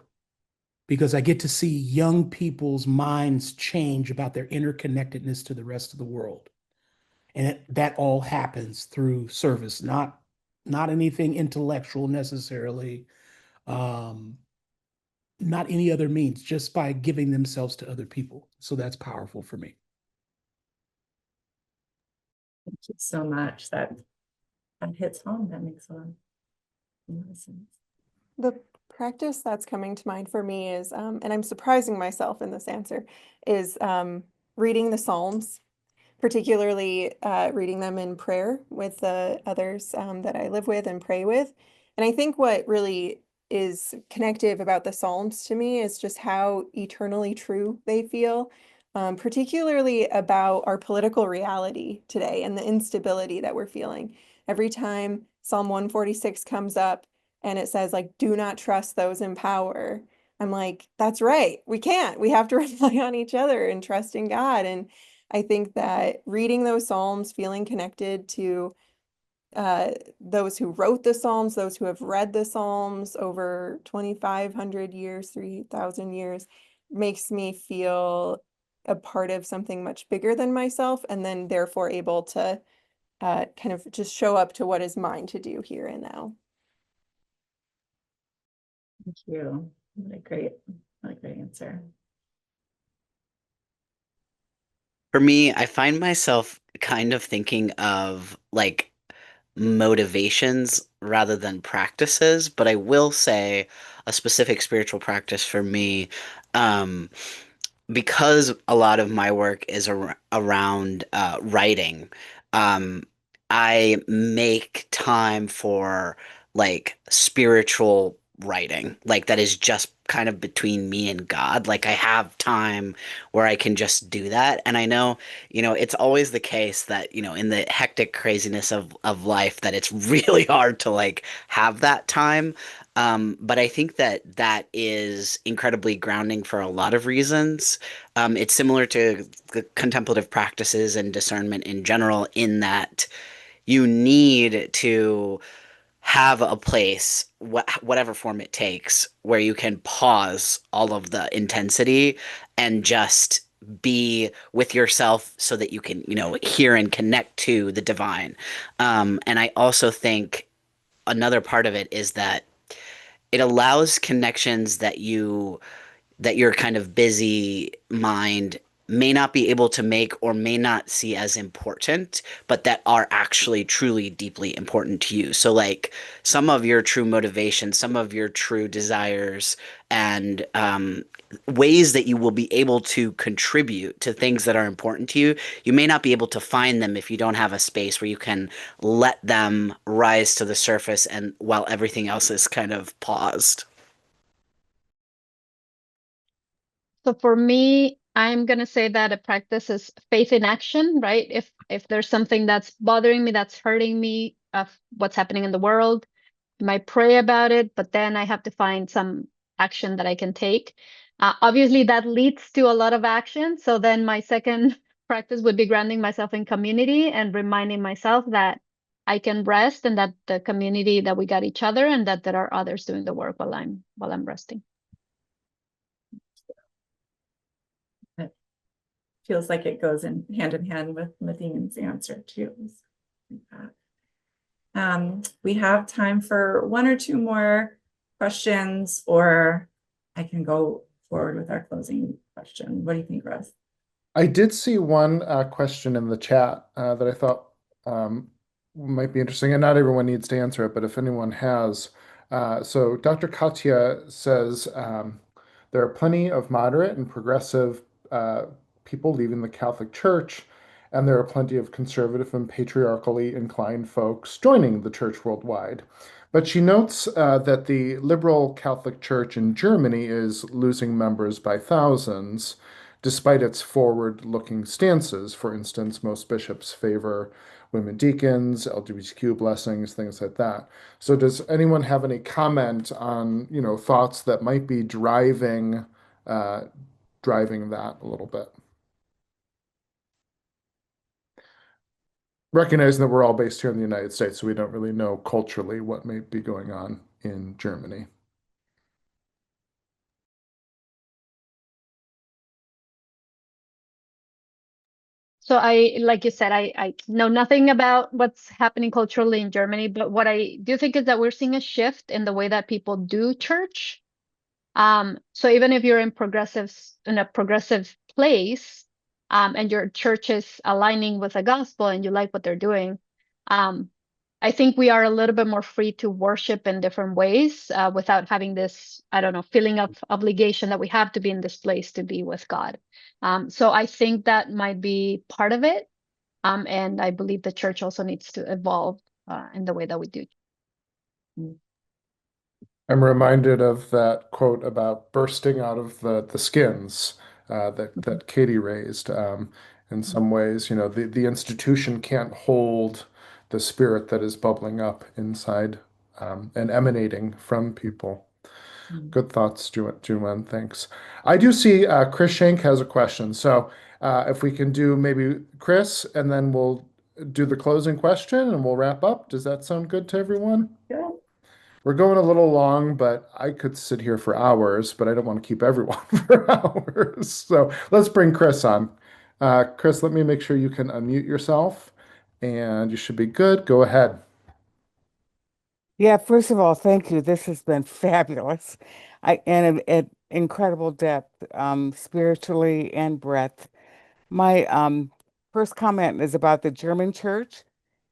because I get to see young people's minds change about their interconnectedness to the rest of the world. And that all happens through service, not anything intellectual necessarily, not any other means, just by giving themselves to other people. So that's powerful for me. Thank you so much. That hits home. That makes a lot of sense. The practice that's coming to mind for me is, and I'm surprising myself in this answer, is reading the Psalms, particularly reading them in prayer with the others that I live with and pray with. And I think what really is connective about the Psalms to me is just how eternally true they feel, particularly about our political reality today and the instability that we're feeling. Every time Psalm 146 comes up and it says, like, do not trust those in power, I'm like, that's right. We can't. We have to rely on each other and trust in God. And I think that reading those Psalms, feeling connected to those who wrote the Psalms, those who have read the Psalms over 2,500 years, 3,000 years, makes me feel a part of something much bigger than myself, and then therefore able to kind of just show up to what is mine to do here and now. Thank you. What a great answer. For me, I find myself kind of thinking of like motivations rather than practices, but I will say a specific spiritual practice for me, um, because a lot of my work is around writing. um, I make time for like spiritual writing, like that is just kind of between me and God. Like I have time where I can just do that. And I know, it's always the case that, in the hectic craziness of life that it's really hard to like have that time. But I think that that is incredibly grounding for a lot of reasons. It's similar to the contemplative practices and discernment in general, in that you need to have a place, whatever form it takes, where you can pause all of the intensity and just be with yourself so that you can, hear and connect to the divine. And I also think another part of it is that it allows connections that your kind of busy mind may not be able to make or may not see as important, but that are actually truly deeply important to you. So, like some of your true motivations, some of your true desires, and ways that you will be able to contribute to things that are important to you, you may not be able to find them if you don't have a space where you can let them rise to the surface and while everything else is kind of paused. So for me, I'm gonna say that a practice is faith in action, right? If there's something that's bothering me, that's hurting me, of what's happening in the world, I might pray about it, but then I have to find some action that I can take. Obviously, that leads to a lot of action. So then my second practice would be grounding myself in community and reminding myself that I can rest and that the community, that we got each other, and that there are others doing the work while I'm resting. Feels like it goes in hand with Medene's answer too. We have time for one or two more questions, or I can go forward with our closing question. What do you think, Russ? I did see one question in the chat that I thought might be interesting, and not everyone needs to answer it, but if anyone has. So Dr. Katya says there are plenty of moderate and progressive people leaving the Catholic Church, and there are plenty of conservative and patriarchally inclined folks joining the church worldwide. But she notes that the liberal Catholic Church in Germany is losing members by thousands, despite its forward-looking stances. For instance, most bishops favor women deacons, LGBTQ blessings, things like that. So does anyone have any comment on, thoughts that might be driving that a little bit? Recognizing that we're all based here in the United States, so we don't really know culturally what may be going on in Germany. So like you said, I know nothing about what's happening culturally in Germany, but what I do think is that we're seeing a shift in the way that people do church. So even if you're in a progressive place, and your church is aligning with the gospel and you like what they're doing, I think we are a little bit more free to worship in different ways, without having this, I don't know, feeling of obligation that we have to be in this place to be with God. So I think that might be part of it. And I believe the church also needs to evolve in the way that we do. I'm reminded of that quote about bursting out of the skins that Katie raised. In some ways, the institution can't hold the spirit that is bubbling up inside and emanating from people. Good thoughts, Juwan. Thanks. I do see Chris Shank has a question. So if we can do maybe Chris, and then we'll do the closing question and we'll wrap up. Does that sound good to everyone? Good. We're going a little long, but I could sit here for hours, but I don't want to keep everyone for hours. So let's bring Chris on. Chris, let me make sure you can unmute yourself and you should be good. Go ahead. Yeah, first of all, thank you. This has been fabulous. And at incredible depth, spiritually and breadth. My first comment is about the German church,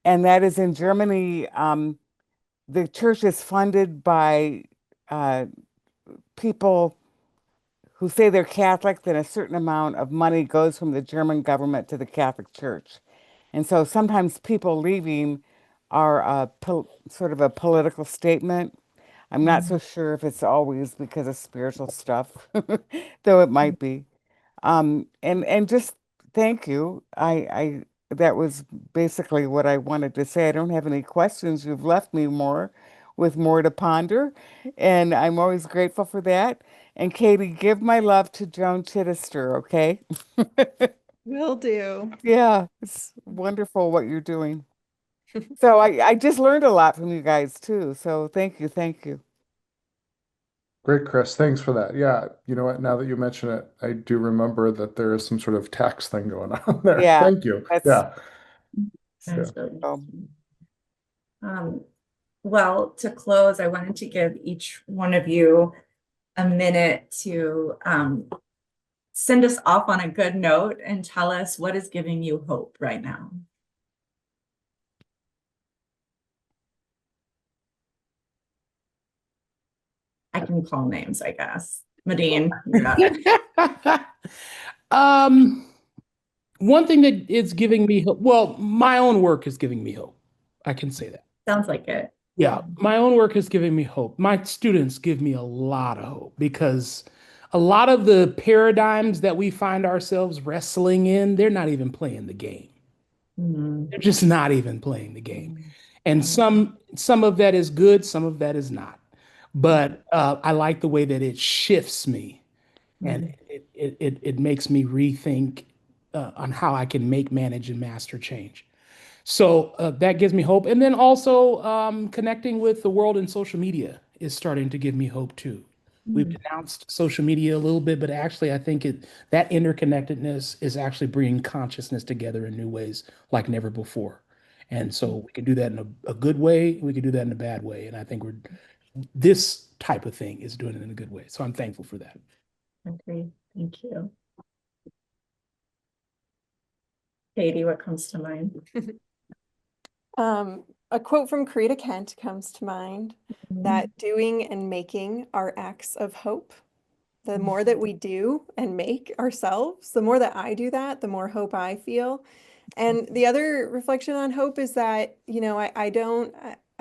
and that is in Germany, the church is funded by uh, people who say they're Catholic, then a certain amount of money goes from the German government to the Catholic Church. And so sometimes people leaving are sort of a political statement. I'm not so sure if it's always because of spiritual stuff, though it might be. And just thank you. I that was basically what I wanted to say. I don't have any questions. You've left me with more to ponder, and I'm always grateful for that. And Katie, give my love to Joan Chittister, okay? Will do. Yeah, it's wonderful what you're doing. So I just learned a lot from you guys too. So thank you, thank you. Great, Chris. Thanks for that. Yeah, you know what? Now that you mention it, I do remember that there is some sort of tax thing going on there. Yeah, Thank you. that's Yeah. Yeah. That's really um, interesting. Well, to close, I wanted to give each one of you a minute to send us off on a good note and tell us what is giving you hope right now. I can call names, I guess. Medene, you got it. One thing that is giving me hope, well, my own work is giving me hope. I can say that. Sounds like it. Yeah, my own work is giving me hope. My students give me a lot of hope because a lot of the paradigms that we find ourselves wrestling in, they're not even playing the game. Mm. They're just not even playing the game. And Mm. some of that is good, some of that is not. But I like the way that it shifts me and it makes me rethink on how I can make, manage, and master change. So that gives me hope. And then also connecting with the world in social media is starting to give me hope too. We've denounced social media a little bit, but actually I think that interconnectedness is actually bringing consciousness together in new ways like never before. And so we can do that in a good way. We can do that in a bad way. And I think this type of thing is doing it in a good way. So I'm thankful for that. Okay, thank you. Katie, what comes to mind? A quote from Corita Kent comes to mind that doing and making are acts of hope. The more that we do and make ourselves, the more that I do that, the more hope I feel. And the other reflection on hope is that,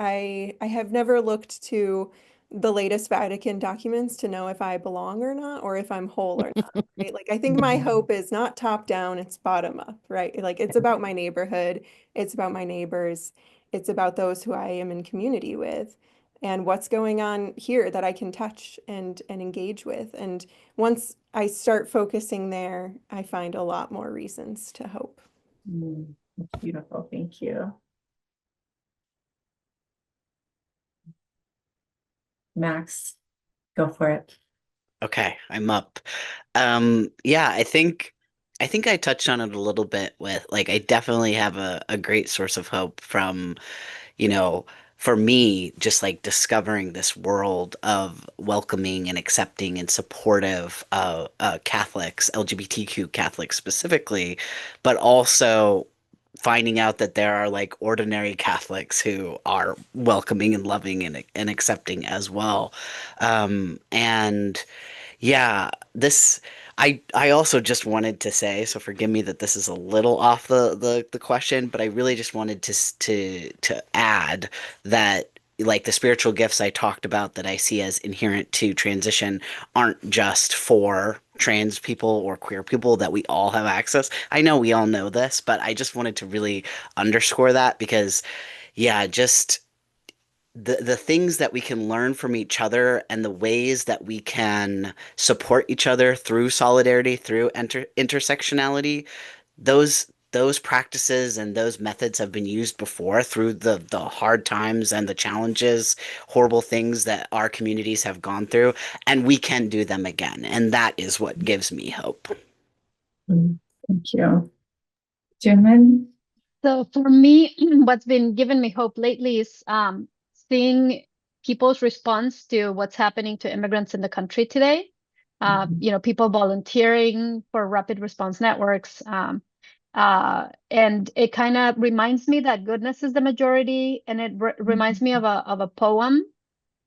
I have never looked to the latest Vatican documents to know if I belong or not, or if I'm whole or not, right? Like, I think my hope is not top down, it's bottom up, right? Like, it's about my neighborhood, it's about my neighbors, it's about those who I am in community with and what's going on here that I can touch and engage with. And once I start focusing there, I find a lot more reasons to hope. That's beautiful. Thank you. Max, go for it. Okay, I'm up. Yeah, I think I touched on it a little bit with like I definitely have a great source of hope from, you know, for me, just like discovering this world of welcoming and accepting and supportive of Catholics, LGBTQ Catholics specifically, but also finding out that there are like ordinary Catholics who are welcoming and loving and accepting as well. And yeah, this I also just wanted to say, so forgive me that this is a little off the question, but I really just wanted to add that like the spiritual gifts I talked about that I see as inherent to transition aren't just for trans people or queer people, that we all have access. I know we all know this, but I just wanted to really underscore that because yeah, just the things that we can learn from each other and the ways that we can support each other through solidarity, through intersectionality, those those practices and those methods have been used before through the hard times and the challenges, horrible things that our communities have gone through, and we can do them again. And that is what gives me hope. Thank you. Yunuen? So for me, what's been giving me hope lately is seeing people's response to what's happening to immigrants in the country today. People volunteering for rapid response networks. And it kind of reminds me that goodness is the majority, and it reminds me of a poem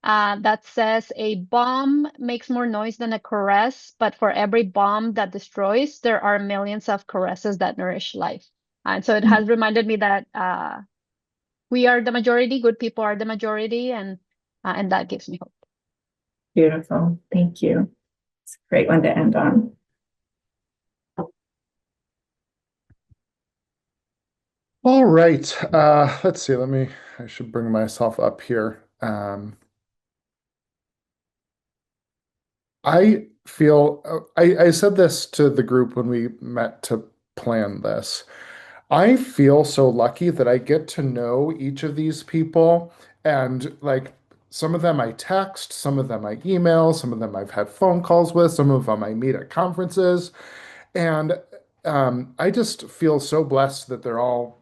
that says a bomb makes more noise than a caress, but for every bomb that destroys, there are millions of caresses that nourish life. And so it has reminded me that we are the majority, good people are the majority, and that gives me hope. Beautiful. Thank you. It's a great one to end on. All right. Let's see. I should bring myself up here. I feel, I said this to the group when we met to plan this. I feel so lucky that I get to know each of these people, and like some of them I text, some of them I email, some of them I've had phone calls with, some of them I meet at conferences. And I just feel so blessed that they're all,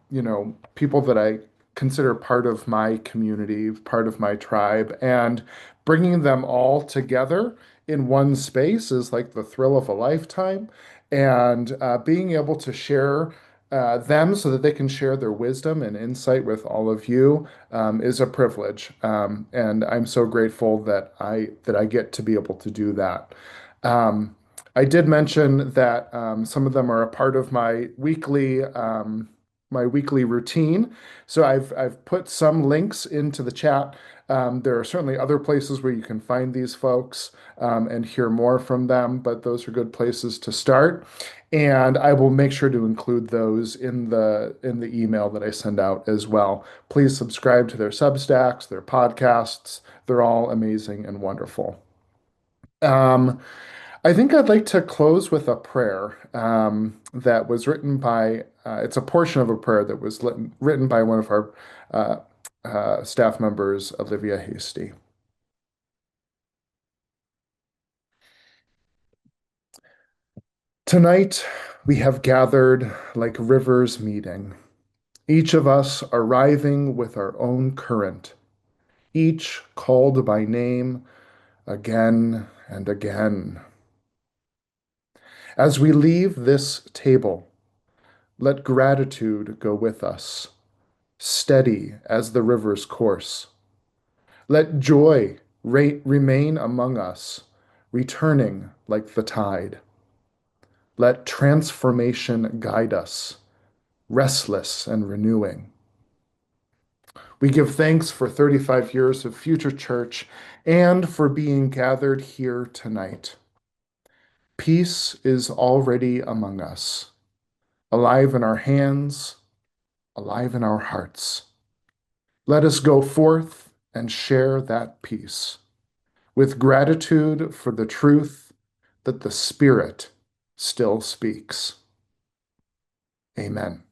people that I consider part of my community, part of my tribe, and bringing them all together in one space is like the thrill of a lifetime. And being able to share them so that they can share their wisdom and insight with all of you is a privilege. And I'm so grateful that I get to be able to do that. I did mention that some of them are a part of my weekly routine. So I've put some links into the chat. There are certainly other places where you can find these folks and hear more from them, but those are good places to start. And I will make sure to include those in the email that I send out as well. Please subscribe to their Substacks, their podcasts. They're all amazing and wonderful. I think I'd like to close with a prayer that was written by, it's a portion of a prayer that was written by one of our staff members, Olivia Hasty. Tonight, we have gathered like rivers meeting, each of us arriving with our own current, each called by name again and again. As we leave this table, let gratitude go with us, steady as the river's course. Let joy remain among us, returning like the tide. Let transformation guide us, restless and renewing. We give thanks for 35 years of Future Church and for being gathered here tonight. Peace is already among us, alive in our hands, alive in our hearts. Let us go forth and share that peace with gratitude for the truth that the Spirit still speaks. Amen.